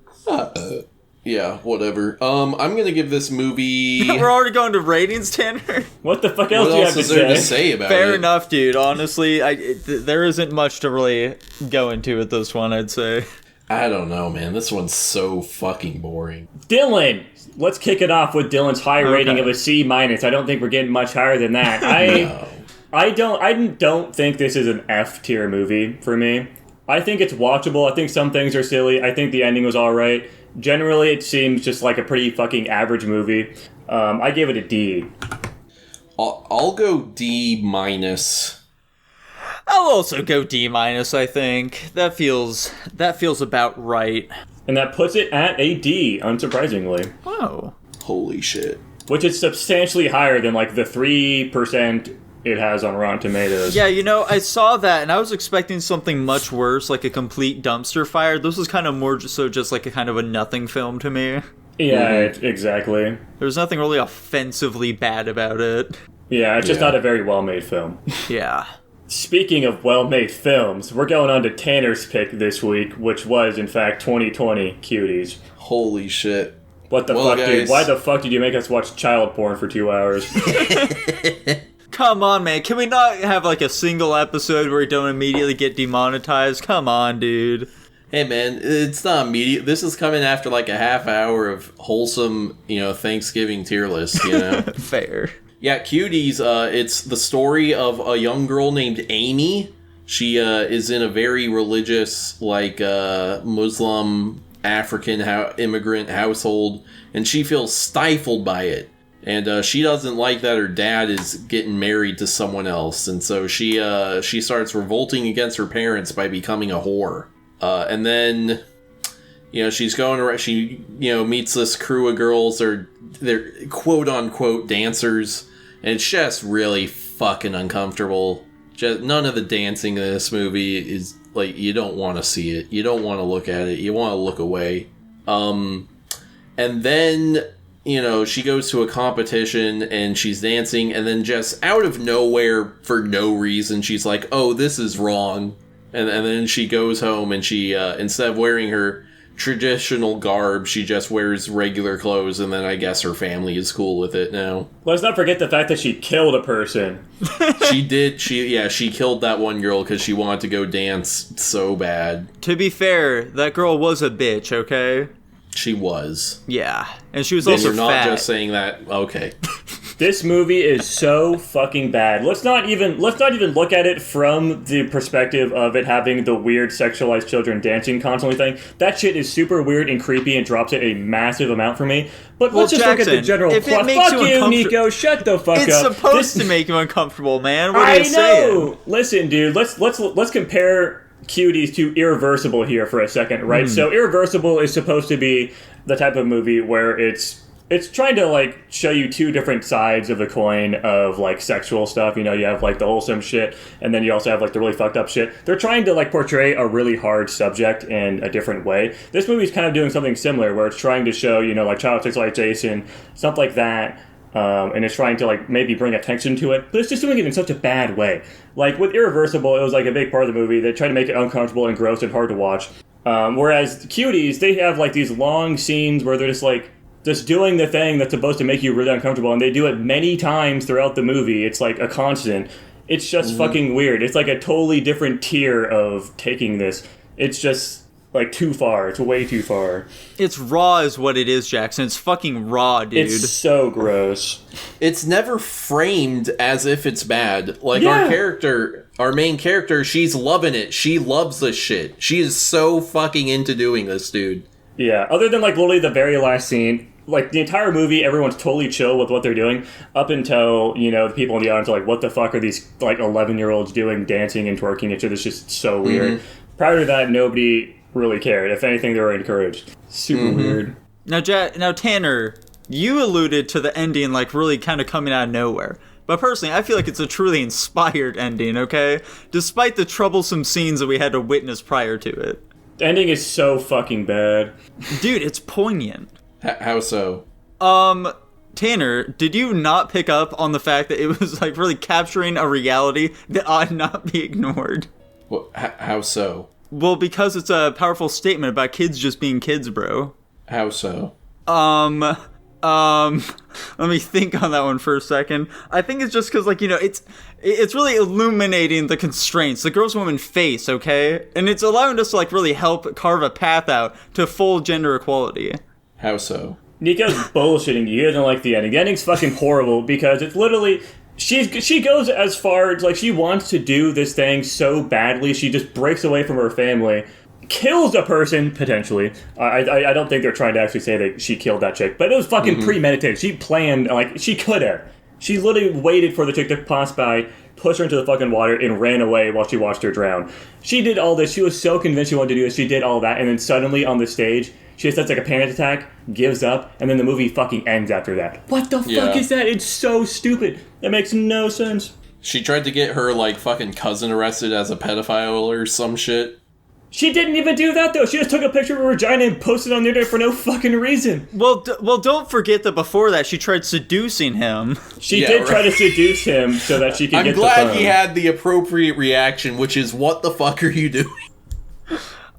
Yeah, whatever. I'm gonna give this movie... We're already going to ratings, Tanner? What the fuck else do you have to say about it? Fair enough, dude. Honestly, there isn't much to really go into with this one, I'd say. I don't know, man. This one's so fucking boring. Dylan! Let's kick it off with Dylan's high rating of a C-. I don't think we're getting much higher than that. No. I don't think this is an F-tier movie for me. I think it's watchable. I think some things are silly. I think the ending was alright. Generally, it seems just like a pretty fucking average movie. I gave it a D. I'll go D-. I'll also go D-, I think. That feels about right. And that puts it at a D, unsurprisingly. Oh. Holy shit. which is substantially higher than like the 3% it has on Rotten Tomatoes. Yeah, I saw that, and I was expecting something much worse, like a complete dumpster fire. This was kind of more just like a kind of a nothing film to me. Yeah, exactly. There was nothing really offensively bad about it. Yeah, it's just not a very well-made film. Yeah. Speaking of well-made films, we're going on to Tanner's pick this week, which was, in fact, 2020 Cuties. Holy shit. What the fuck, guys, dude? Why the fuck did you make us watch child porn for 2 hours? Come on, man. Can we not have, like, a single episode where we don't immediately get demonetized? Come on, dude. Hey, man, it's not immediate. This is coming after, like, a half hour of wholesome, Thanksgiving tier list, Fair. Yeah, Cuties, it's the story of a young girl named Amy. She is in a very religious, like, Muslim, African immigrant household, and she feels stifled by it. And she doesn't like that her dad is getting married to someone else, and so she starts revolting against her parents by becoming a whore. And then, she's going around, she, meets this crew of girls, they're quote-unquote dancers, and it's just really fucking uncomfortable. Just none of the dancing in this movie is, like, you don't want to see it. You don't want to look at it. You want to look away. And then, she goes to a competition, and she's dancing, and then just out of nowhere, for no reason, she's like, oh, this is wrong. And then she goes home, and she, instead of wearing her traditional garb, she just wears regular clothes, and then I guess her family is cool with it now. Let's not forget the fact that she killed a person. She did. She killed that one girl because she wanted to go dance so bad. To be fair, that girl was a bitch, okay? She was. Yeah. And she was also You're not fat. just saying that. Okay. This movie is so fucking bad. Let's not even look at it from the perspective of it having the weird sexualized children dancing constantly thing. That shit is super weird and creepy and drops it a massive amount for me. But let's just Jackson, look at the general plot. Fuck you, Nico. Shut the fuck up. It's supposed to make you uncomfortable, man. What are you I know. saying? Listen, dude. Let's compare Cuties to Irreversible here for a second, right? So Irreversible is supposed to be the type of movie where it's trying to, like, show you two different sides of the coin of, like, sexual stuff. You have, like, the wholesome shit, and then you also have, like, the really fucked up shit. They're trying to, like, portray a really hard subject in a different way. This movie's kind of doing something similar, where it's trying to show, like, child sexualization, stuff like that, and it's trying to, like, maybe bring attention to it, but it's just doing it in such a bad way. Like, with Irreversible, it was, like, a big part of the movie. They tried to make it uncomfortable and gross and hard to watch. Whereas Cuties, they have, like, these long scenes where they're just, like, just doing the thing that's supposed to make you really uncomfortable, and they do it many times throughout the movie. It's like a constant. It's just fucking weird. It's like a totally different tier of taking this. It's just, like, too far. It's way too far. It's raw is what it is, Jackson. It's fucking raw, dude. It's so gross. It's never framed as if it's bad. Like, our main character, she's loving it. She loves this shit. She is so fucking into doing this, dude. Yeah, other than, like, literally the very last scene, like, the entire movie, everyone's totally chill with what they're doing, up until, the people in the audience are like, what the fuck are these, like, 11-year-olds doing, dancing and twerking? It's just so weird. Prior to that, nobody really cared. If anything, they were encouraged. Super weird. Now, Tanner, you alluded to the ending, like, really kind of coming out of nowhere. But personally, I feel like it's a truly inspired ending, okay? Despite the troublesome scenes that we had to witness prior to it. The ending is so fucking bad. Dude, it's poignant. How so? Tanner, did you not pick up on the fact that it was, like, really capturing a reality that ought not be ignored? Well, how so? Well, because it's a powerful statement about kids just being kids, bro. How so? Let me think on that one for a second. I think it's just because, like, it's really illuminating the constraints, the gross woman face, okay? And it's allowing us to, like, really help carve a path out to full gender equality. How so? Nico's bullshitting you. He doesn't like the ending. The ending's fucking horrible because it's literally... She goes as far as, like, she wants to do this thing so badly, she just breaks away from her family, kills a person, potentially. I don't think they're trying to actually say that she killed that chick, but it was fucking premeditated. She planned, like, she could have. She literally waited for the chick to pass by, pushed her into the fucking water, and ran away while she watched her drown. She did all this. She was so convinced she wanted to do this. She did all that, and then suddenly on the stage, She has like a panic attack, gives up, and then the movie fucking ends after that. What the fuck is that? It's so stupid. That makes no sense. She tried to get her, like, fucking cousin arrested as a pedophile or some shit. She didn't even do that, though. She just took a picture of her vagina and posted it on the internet for no fucking reason. Well, don't forget that before that, she tried seducing him. She did try to seduce him so that she could get the phone. I'm glad he had the appropriate reaction, which is, what the fuck are you doing?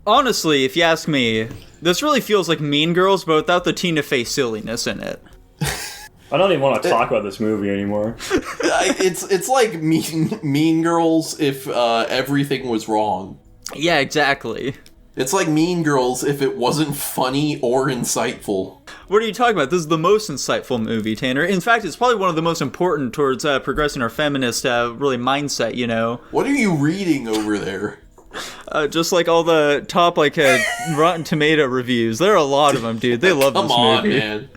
Honestly, if you ask me, this really feels like Mean Girls, but without the Tina Fey silliness in it. I don't even want to talk about this movie anymore. It's like Mean Girls if everything was wrong. Yeah, exactly. It's like Mean Girls if it wasn't funny or insightful. What are you talking about? This is the most insightful movie, Tanner. In fact, it's probably one of the most important towards progressing our feminist really mindset, you know? What are you reading over there? Just like all the top Rotten Tomato reviews. There are a lot of them, dude. They love this movie. Come on, man.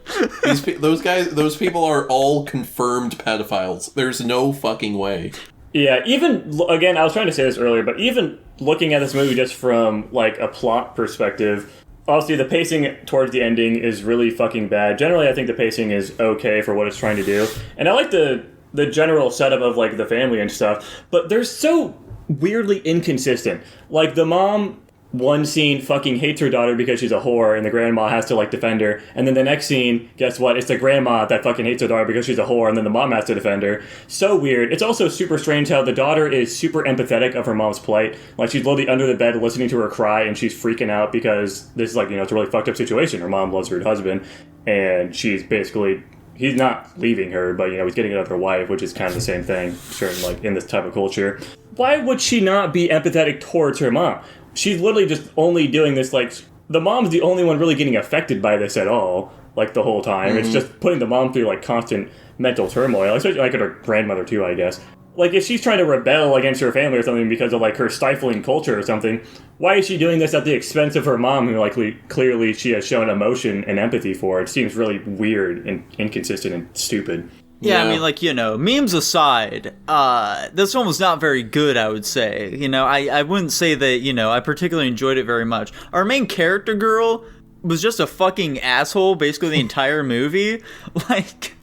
Those people are all confirmed pedophiles. There's no fucking way. Yeah, even, again, I was trying to say this earlier, but even looking at this movie just from, like, a plot perspective, obviously the pacing towards the ending is really fucking bad. Generally, I think the pacing is okay for what it's trying to do. And I like the general setup of, like, the family and stuff, but they're so weirdly inconsistent. Like, the mom, one scene, fucking hates her daughter because she's a whore, and the grandma has to, like, defend her. And then the next scene, guess what? It's the grandma that fucking hates her daughter because she's a whore, and then the mom has to defend her. So weird. It's also super strange how the daughter is super empathetic of her mom's plight. Like, she's literally under the bed listening to her cry, and she's freaking out because this is, like, you know, it's a really fucked up situation. Her mom loves her husband, and she's basically... He's not leaving her, but, you know, he's getting another wife, which is kind of the same thing, certain, like, in this type of culture. Why would she not be empathetic towards her mom? She's literally just only doing this, like... The mom's the only one really getting affected by this at all, like, the whole time. Mm-hmm. It's just putting the mom through, like, constant mental turmoil. Especially, like, her grandmother, too, I guess. Like, if she's trying to rebel against her family or something because of, like, her stifling culture or something, why is she doing this at the expense of her mom, who, like, clearly she has shown emotion and empathy for? It seems really weird and inconsistent and stupid. Yeah, I mean, like, you know, memes aside, this one was not very good, I would say. You know, I wouldn't say that, you know, I particularly enjoyed it very much. Our main character girl was just a fucking asshole basically the entire movie. Like...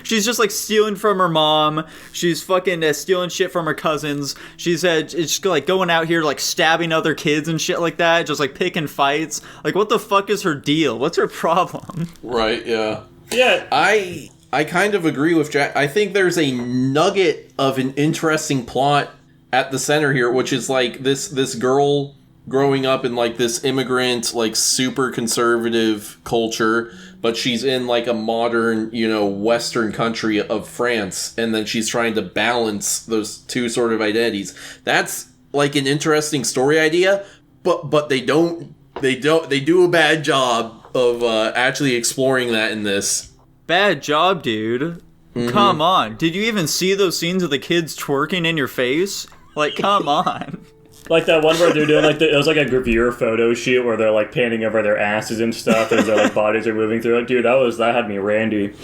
She's just, like, stealing from her mom. She's fucking stealing shit from her cousins. She's just, like, going out here, like, stabbing other kids and shit like that. Just, like, picking fights. Like, what the fuck is her deal? What's her problem? Right, yeah. Yeah. I kind of agree with Jack. I think there's a nugget of an interesting plot at the center here, which is, like, this girl growing up in, like, this immigrant, like, super conservative culture, but she's in, like, a modern, you know, Western country of France, and then she's trying to balance those two sort of identities. That's, like, an interesting story idea, but they do a bad job of actually exploring that in this. Bad job, dude. Mm-hmm. Come on. Did you even see those scenes of the kids twerking in your face? Like, come on. Like that one where they're doing, like, it was like a gravure photo shoot where they're, like, panning over their asses and stuff as their, like, bodies are moving through it. Dude, that had me randy.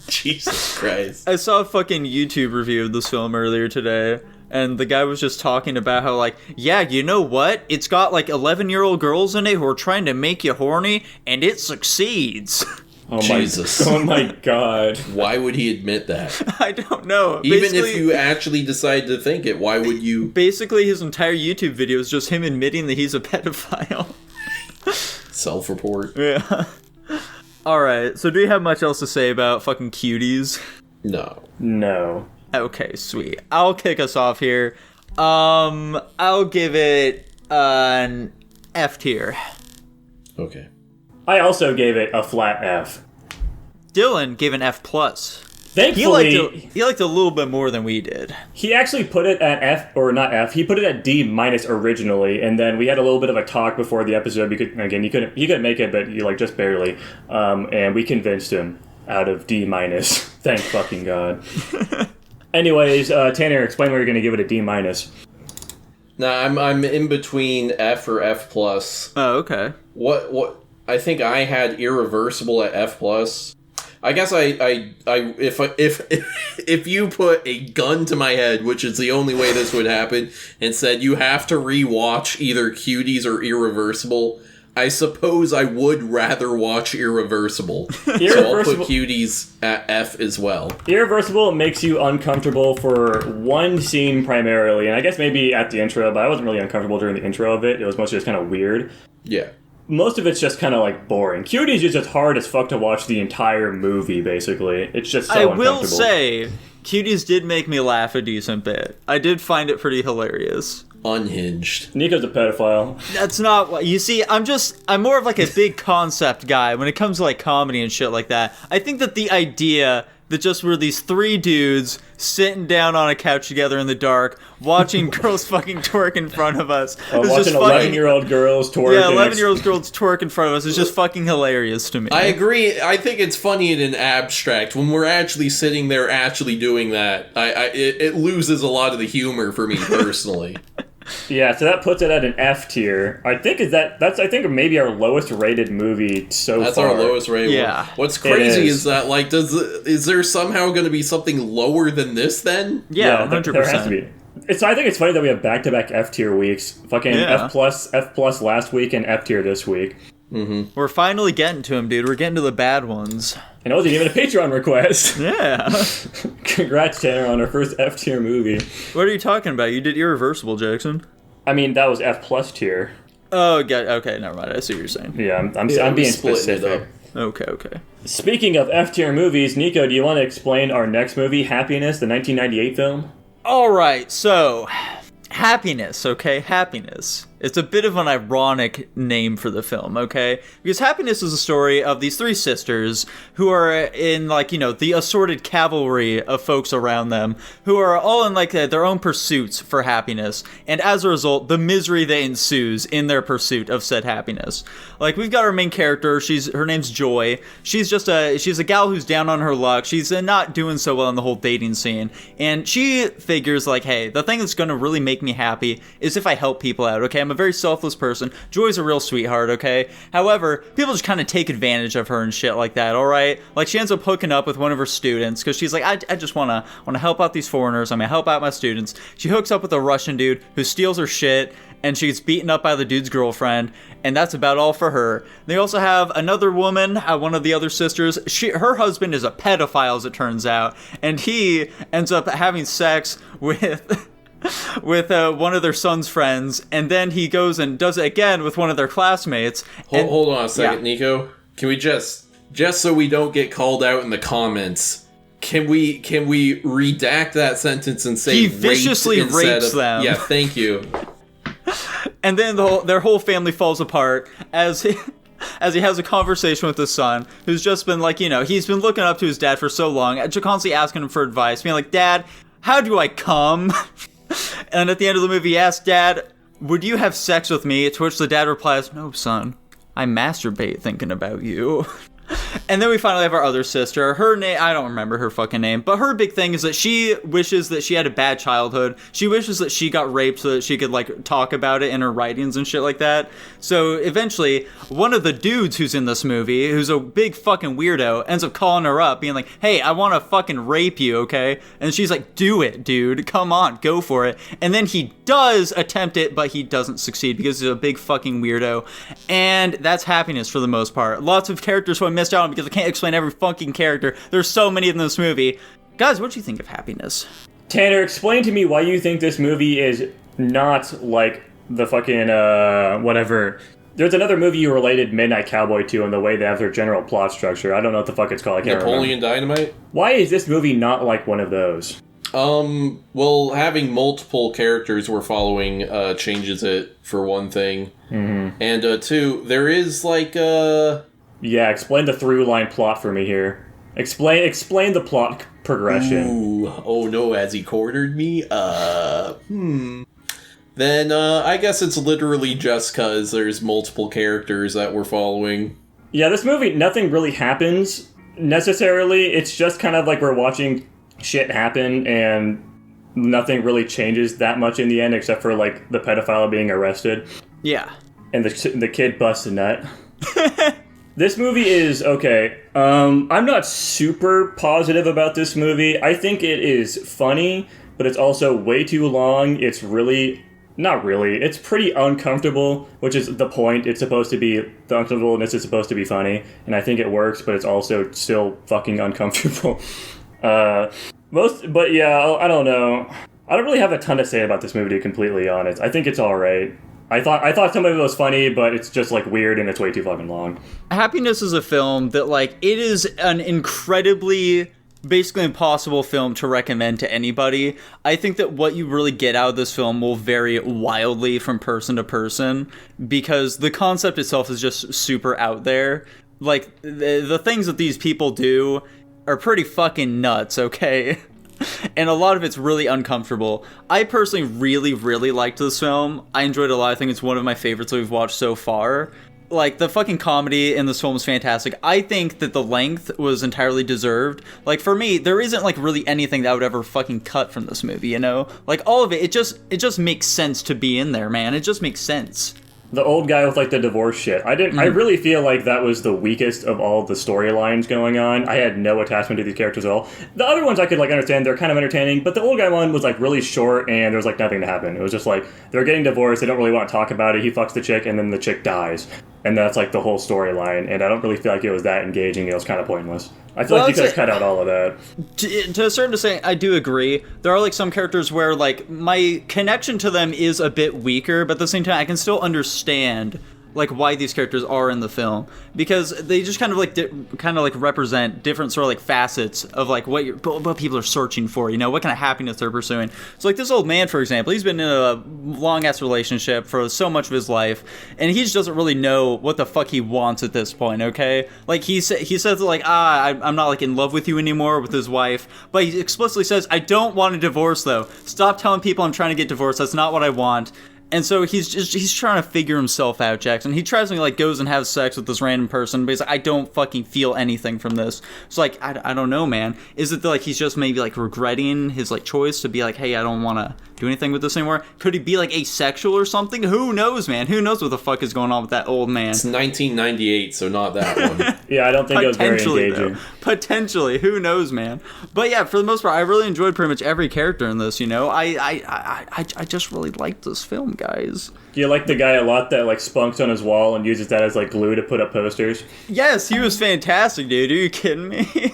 Jesus Christ. I saw a fucking YouTube review of this film earlier today, and the guy was just talking about how, like, yeah, you know what? It's got, like, 11-year-old girls in it who are trying to make you horny, and it succeeds. Oh Jesus. Oh my god. Why would he admit that? I don't know. Even if you actually decide to think it, why would you? Basically, his entire YouTube video is just him admitting that he's a pedophile. Self-report. Yeah. Alright, so do you have much else to say about fucking cuties? No. Okay, sweet. I'll kick us off here. I'll give it an F tier. Okay. I also gave it a flat F. Dylan gave an F+. Thankfully, he liked it a little bit more than we did. He actually put it at F, or not F, he put it at D- originally, and then we had a little bit of a talk before the episode, because, again, he couldn't make it, but, like, just barely, and we convinced him out of D-. Thank fucking God. Anyways, Tanner, explain why you're going to give it a D-. Nah, I'm in between F or F+. Oh, okay. What I think I had irreversible at F+. I guess if you put a gun to my head, which is the only way this would happen, and said you have to rewatch either Cuties or Irreversible, I suppose I would rather watch Irreversible. So I'll Irreversible- put Cuties at F as well. Irreversible makes you uncomfortable for one scene primarily, and I guess maybe at the intro, but I wasn't really uncomfortable during the intro of it. It was mostly just kind of weird. Yeah. Most of it's just kind of like boring. Cuties is just hard as fuck to watch the entire movie, basically. It's just so uncomfortable. I will say, Cuties did make me laugh a decent bit. I did find it pretty hilarious. Unhinged. Nico's a pedophile. That's not what you see. I'm more of like a big concept guy when it comes to like comedy and shit like that. I think that the idea that just were these three dudes sitting down on a couch together in the dark, watching girls fucking twerk in front of us. Watching 11-year-old girls twerk. Yeah, 11-year-old girls twerk in front of us is just fucking hilarious to me. I agree. I think it's funny in an abstract. When we're actually sitting there actually doing that, it loses a lot of the humor for me personally. Yeah, so that puts it at an F tier. I think that's maybe our lowest rated movie so That's far. our lowest rated Yeah. one. What's crazy is. is that, like, is there somehow going to be something lower than this then? Yeah, 100%. There has to be. I think it's funny that we have back-to-back F tier weeks. Fucking Yeah. F plus last week and F tier this week. We're finally getting to them, dude. We're getting to the bad ones. And it wasn't even a Patreon request. Yeah. Congrats, Tanner, on our first F tier movie. What are you talking about? You did Irreversible, Jackson. I mean, that was F plus tier. Oh, okay, never mind. I see what you're saying. Yeah, I'm we're being splitting it specific. up. Okay. Speaking of F tier movies, Nico, do you want to explain our next movie, Happiness, the 1998 film? All right, so Happiness, okay? Happiness. It's a bit of an ironic name for the film, okay? Because Happiness is a story of these three sisters who are in, like, you know, the assorted cavalry of folks around them who are all in, like, their own pursuits for happiness. And as a result, the misery that ensues in their pursuit of said happiness. Like, we've got our main character. Her name's Joy. She's a gal who's down on her luck. She's not doing so well in the whole dating scene. And she figures, like, hey, the thing that's going to really make me happy is if I help people out, okay? I'm a very selfless person. Joy's a real sweetheart, okay? However, people just kind of take advantage of her and shit like that, alright? Like, she ends up hooking up with one of her students, because she's like, I just want to help out these foreigners. I'm going to help out my students. She hooks up with a Russian dude who steals her shit, and she gets beaten up by the dude's girlfriend, and that's about all for her. They also have another woman, one of the other sisters. Her husband is a pedophile, as it turns out, and he ends up having sex with one of their son's friends, and then he goes and does it again with one of their classmates. Hold on a second, Yeah. Nico. Can we just so we don't get called out in the comments, can we redact that sentence and say He viciously raped instead rapes of, them. Yeah, thank you. And then their whole family falls apart as he has a conversation with his son, who's just been like, you know, he's been looking up to his dad for so long, constantly asking him for advice, being like, Dad, how do I come? And at the end of the movie, he asks, Dad, would you have sex with me? To which the dad replies, no, son, I masturbate thinking about you. And then we finally have our other sister. Her name, I don't remember her fucking name, but her big thing is that she wishes that she had a bad childhood. She wishes that she got raped so that she could, like, talk about it in her writings and shit like that. So eventually, one of the dudes who's in this movie, who's a big fucking weirdo, ends up calling her up, being like, hey, I want to fucking rape you, okay? And she's like, do it, dude. Come on, go for it. And then he does attempt it, but he doesn't succeed because he's a big fucking weirdo. And that's Happiness for the most part. Lots of characters who I missed out on because I can't explain every fucking character. There's so many in this movie. Guys, what do you think of Happiness? Tanner, explain to me why you think this movie is not like the fucking, whatever. There's another movie you related Midnight Cowboy to in the way they have their general plot structure. I don't know what the fuck it's called. I can't Napoleon remember. Dynamite? Why is this movie not like one of those? Well, having multiple characters we're following changes it, for one thing. Mm-hmm. And, two, there is, like, Yeah, explain the through-line plot for me here. Explain the plot progression. Ooh, oh no, has he cornered me? Then, I guess it's literally just cause there's multiple characters that we're following. Yeah, this movie, nothing really happens, necessarily. It's just kind of like we're watching shit happen, and nothing really changes that much in the end, except for, like, the pedophile being arrested. Yeah. And the kid busts a nut. This movie is okay. I'm not super positive about this movie. I think it is funny, but it's also way too long. It's really Not really. It's pretty uncomfortable, which is the point. It's supposed to be, the uncomfortableness is supposed to be funny, and I think it works, but it's also still fucking uncomfortable. But yeah, I don't know. I don't really have a ton to say about this movie, to be completely honest. I think it's alright. I thought some of it was funny, but it's just, like, weird and it's way too fucking long. Happiness is a film that, like, it is an incredibly, basically impossible film to recommend to anybody. I think that what you really get out of this film will vary wildly from person to person, because the concept itself is just super out there. Like, the things that these people do are pretty fucking nuts, okay? And a lot of it's really uncomfortable. I personally really, really liked this film. I enjoyed it a lot. I think it's one of my favorites that we've watched so far. Like, the fucking comedy in this film is fantastic. I think that the length was entirely deserved. Like, for me, there isn't, like, really anything that I would ever fucking cut from this movie, you know? Like, all of it, it just makes sense to be in there, man. It just makes sense. The old guy with, like, the divorce shit. I really feel like that was the weakest of all the storylines going on. I had no attachment to these characters at all. The other ones I could, like, understand. They're kind of entertaining, but the old guy one was, like, really short, and there was, like, nothing to happen. It was just, like, they're getting divorced, they don't really want to talk about it, he fucks the chick, and then the chick dies. And that's, like, the whole storyline, and I don't really feel like it was that engaging. It was kind of pointless. I feel like you could have cut out all of that. To a certain extent, I do agree. There are, like, some characters where, like, my connection to them is a bit weaker, but at the same time, I can still understand, like, why these characters are in the film, because they just kind of like represent different sort of like facets of like what people are searching for, you know, what kind of happiness they're pursuing. So like this old man, for example, he's been in a long ass relationship for so much of his life, and he just doesn't really know what the fuck he wants at this point. Okay, like he says like I'm not like in love with you anymore with his wife, but he explicitly says I don't want a divorce though. Stop telling people I'm trying to get divorced. That's not what I want. And so he's trying to figure himself out, Jackson. He tries to, like, goes and has sex with this random person, but he's like, I don't fucking feel anything from this. So, like, I don't know, man. Is it that, like, he's just maybe, like, regretting his, like, choice to be like, hey, I don't want to do anything with this anymore? Could he be, like, asexual or something? Who knows, man? Who knows what the fuck is going on with that old man? It's 1998, so not that one. Yeah, I don't think it was very engaging. Though. Potentially. Who knows, man? But, yeah, for the most part, I really enjoyed pretty much every character in this, you know? I just really liked this film, guys. Do you like the guy a lot that like spunks on his wall and uses that as like glue to put up posters? Yes, he was fantastic, dude. Are you kidding me?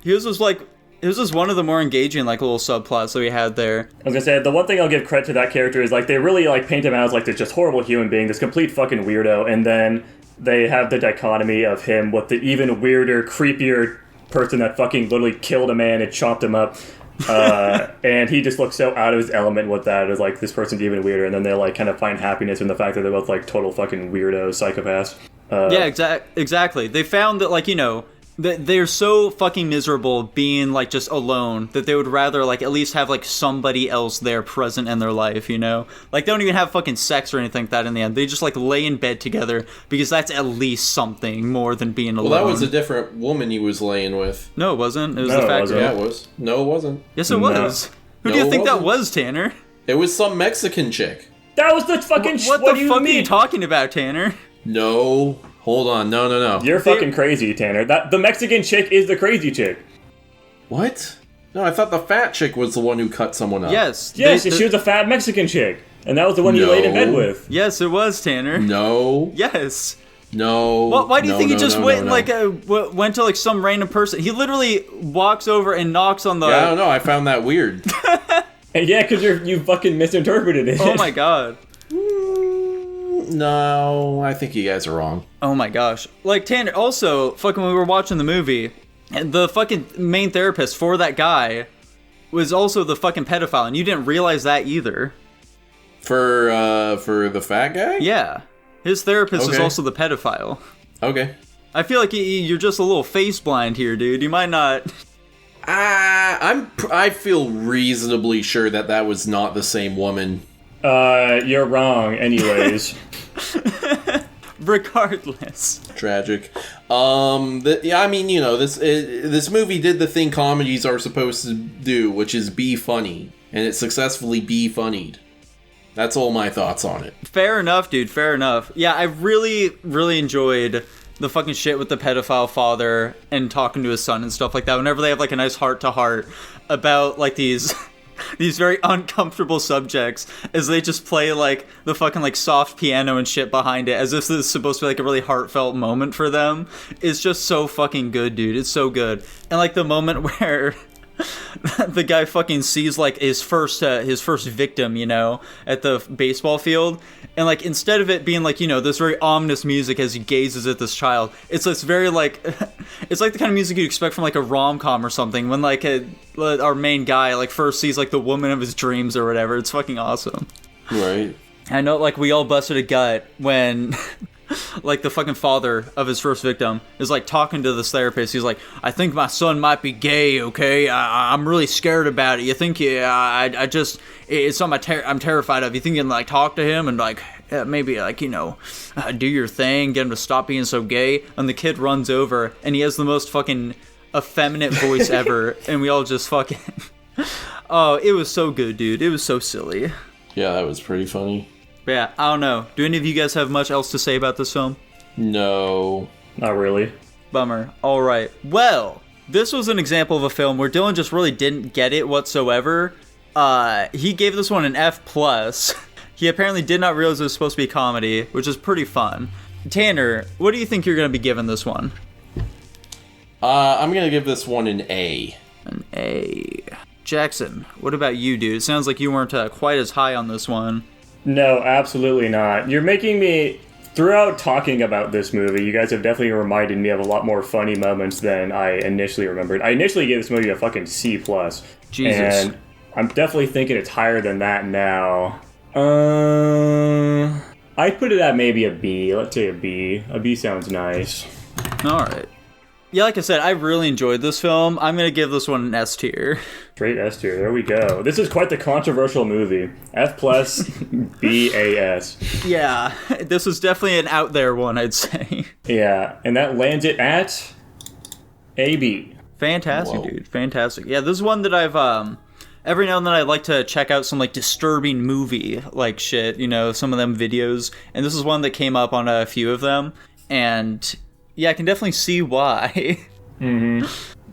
He was just one of the more engaging like little subplots that we had there. I was gonna say, the one thing I'll give credit to that character is like they really like paint him out as like this just horrible human being, this complete fucking weirdo, and then they have the dichotomy of him with the even weirder, creepier person that fucking literally killed a man and chopped him up. And he just looks so out of his element with that. It's like, this person's even weirder, and then they like kind of find happiness in the fact that they're both like total fucking weirdo psychopaths. Yeah, exactly. They found that, like, you know, that they're so fucking miserable being like just alone that they would rather like at least have like somebody else there present in their life, you know? Like they don't even have fucking sex or anything like that in the end. They just like lay in bed together because that's at least something more than being alone. Well, that was a different woman he was laying with. No, it wasn't. It was the fact. Yeah, it was. No, it wasn't. Yes, it was. Who do you think that was, Tanner? It was some Mexican chick. That was the fucking what the fuck are you talking about, Tanner? No. Hold on, no. You're fucking crazy, Tanner. The Mexican chick is the crazy chick. What? No, I thought the fat chick was the one who cut someone up. Yes. Yes, she was a fat Mexican chick. And that was the one you laid in bed with. Yes, it was, Tanner. No. Yes. No. Well, why do you think he just went went to like some random person? He literally walks over and knocks on the... Yeah, I don't know. I found that weird. Yeah, because you fucking misinterpreted it. Oh my god. No, I think you guys are wrong. Oh my gosh. Like, Tanner, also, fucking when we were watching the movie, the fucking main therapist for that guy was also the fucking pedophile, and you didn't realize that either. For the fat guy? Yeah. His therapist is also the pedophile. Okay. I feel like you're just a little face blind here, dude. You might not... I feel reasonably sure that was not the same woman. You're wrong, anyways. Regardless. Tragic. I mean, you know, this movie did the thing comedies are supposed to do, which is be funny, and it successfully be-funnied. That's all my thoughts on it. Fair enough, dude. Fair enough. Yeah, I really, really enjoyed the fucking shit with the pedophile father and talking to his son and stuff like that. Whenever they have like a nice heart-to-heart about like these these very uncomfortable subjects as they just play like the fucking like soft piano and shit behind it as if this is supposed to be like a really heartfelt moment for them. It's just so fucking good, dude. It's so good. And like the moment where the guy fucking sees like his first victim, you know, at the baseball field, and like instead of it being like, you know, this very ominous music as he gazes at this child, it's this very like it's like the kind of music you'd expect from like a rom-com or something when like our main guy like first sees like the woman of his dreams or whatever. It's fucking awesome. Right. I know, like, we all busted a gut when like the fucking father of his first victim is like talking to this therapist. He's like, I think my son might be gay, okay? I'm really scared about it. You think I just, it's something I'm terrified of. You think you can like talk to him and like maybe like, you know, do your thing, get him to stop being so gay? And the kid runs over and he has the most fucking effeminate voice ever, and we all just fucking oh, it was so good, dude. It was so silly. Yeah, that was pretty funny. But yeah, I don't know. Do any of you guys have much else to say about this film? No. Not really. Bummer. All right. Well, this was an example of a film where Dylan just really didn't get it whatsoever. He gave this one an F+. He apparently did not realize it was supposed to be a comedy, which is pretty fun. Tanner, what do you think you're going to be giving this one? I'm going to give this one an A. An A. Jackson, what about you, dude? It sounds like you weren't quite as high on this one. No, absolutely not. You're making me, throughout talking about this movie, you guys have definitely reminded me of a lot more funny moments than I initially remembered. I initially gave this movie a fucking C+. Jesus. And I'm definitely thinking it's higher than that now. I'd put it at maybe a B. Let's say a B. A B sounds nice. Alright. Yeah, like I said, I really enjoyed this film. I'm going to give this one an S tier. Straight S tier. There we go. This is quite the controversial movie. F+, BAS. Yeah, this was definitely an out there one, I'd say. Yeah, and that lands it at AB. Fantastic, Whoa. dude. Fantastic. Yeah, this is one that I've, every now and then I like to check out some, like, disturbing movie, like, shit, you know, some of them videos. And this is one that came up on a few of them. And yeah, I can definitely see why. Mm-hmm.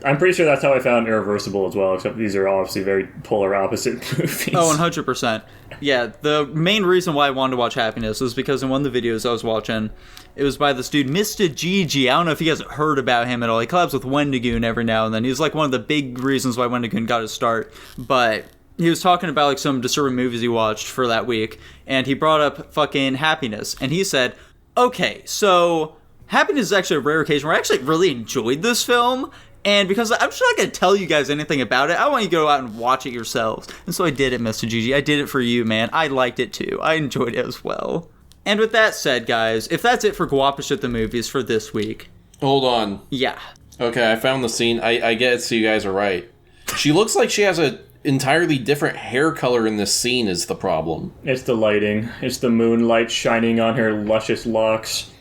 I'm pretty sure that's how I found Irreversible as well, except these are obviously very polar opposite movies. Oh, 100%. Yeah, the main reason why I wanted to watch Happiness was because in one of the videos I was watching, it was by this dude, Mr. Gigi. I don't know if you guys heard about him at all. He collabs with Wendigoon every now and then. He's like one of the big reasons why Wendigoon got his start. But he was talking about like some disturbing movies he watched for that week, and he brought up fucking Happiness. And he said, okay, so Happiness is actually a rare occasion where I actually really enjoyed this film. And because I'm just not going to tell you guys anything about it, I want you to go out and watch it yourselves. And so I did it, Mr. Gigi. I did it for you, man. I liked it too. I enjoyed it as well. And with that said, guys, if that's it for Guapish at the Movies for this week. Hold on. Yeah. Okay, I found the scene. I get it, so you guys are right. She looks like she has a entirely different hair color in this scene is the problem. It's the lighting. It's the moonlight shining on her luscious locks.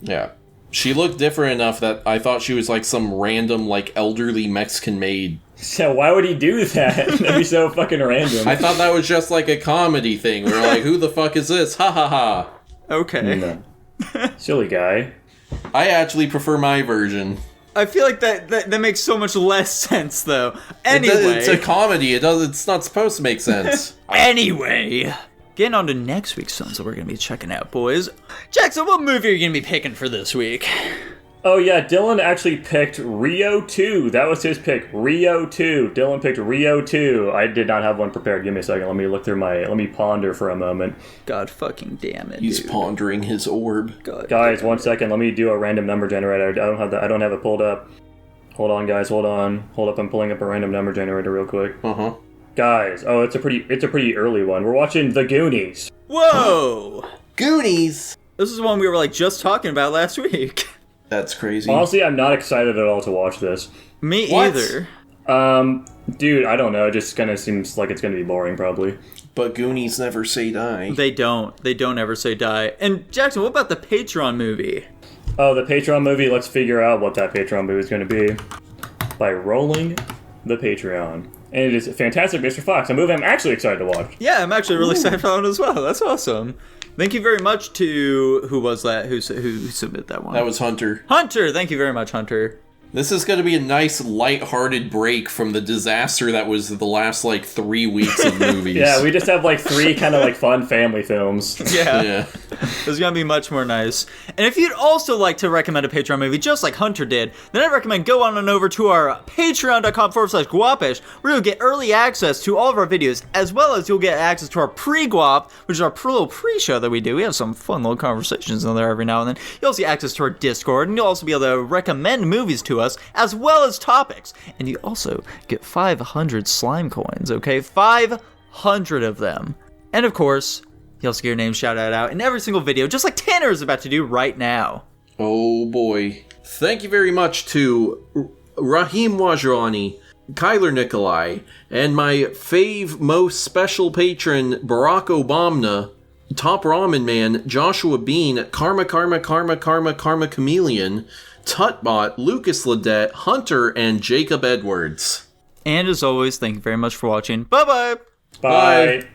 Yeah. She looked different enough that I thought she was like some random, like, elderly Mexican maid. So why would he do that? That'd be so fucking random. I thought that was just like a comedy thing. Where like, who the fuck is this? Ha ha ha. Okay. No. Silly guy. I actually prefer my version. I feel like that makes so much less sense, though. Anyway. It's a comedy. It's not supposed to make sense. Anyway. Getting on to next week's films that we're going to be checking out, boys. Jackson, what movie are you going to be picking for this week? Oh yeah, Dylan actually picked Rio 2. That was his pick. Rio 2. Dylan picked Rio 2. I did not have one prepared. Give me a second. Let me ponder for a moment. God fucking damn it, He's dude. pondering his orb. God Guys, damn 1 it. second. Let me do a random number generator. I don't have it pulled up. Hold on, guys. Hold on. Hold up. I'm pulling up a random number generator real quick. Uh-huh. Guys, oh, it's a pretty early one. We're watching The Goonies. Whoa! Goonies! This is one we were like just talking about last week. That's crazy. Honestly, I'm not excited at all to watch this. Me What? either. Dude, I don't know. It just kind of seems like it's going to be boring, probably. But Goonies never say die. They don't ever say die. And Jackson, what about the Patreon movie? Oh, the Patreon movie. Let's figure out what that Patreon movie is going to be by rolling the Patreon. And it is Fantastic Mr. Fox, a movie I'm actually excited to watch. Yeah, I'm actually really excited for that one as well. That's awesome. Thank you very much to who was that? Who submitted that one? That was Hunter. Hunter. Thank you very much, Hunter. This is going to be a nice, lighthearted break from the disaster that was the last, 3 weeks of movies. Yeah, we just have, 3 kind of, fun family films. Yeah. This is going to be much more nice. And if you'd also like to recommend a Patreon movie, just like Hunter did, then I'd recommend go on and over to our patreon.com/Guapish, where you'll get early access to all of our videos, as well as you'll get access to our pre-Guap, which is our little pre-show that we do. We have some fun little conversations in there every now and then. You'll also get access to our Discord, and you'll also be able to recommend movies to us, as well as topics. And you also get 500 slime coins, okay? 500 of them. And of course, you also get your name shouted out in every single video, just like Tanner is about to do right now. Oh boy. Thank you very much to Rahim Wajrani, Kyler Nikolai, and my most special patron, Barack Obama, Top Ramen Man, Joshua Bean, Karma Chameleon, Tutbot, Lucas Ledette, Hunter, and Jacob Edwards. And as always, thank you very much for watching. Bye-bye! Bye.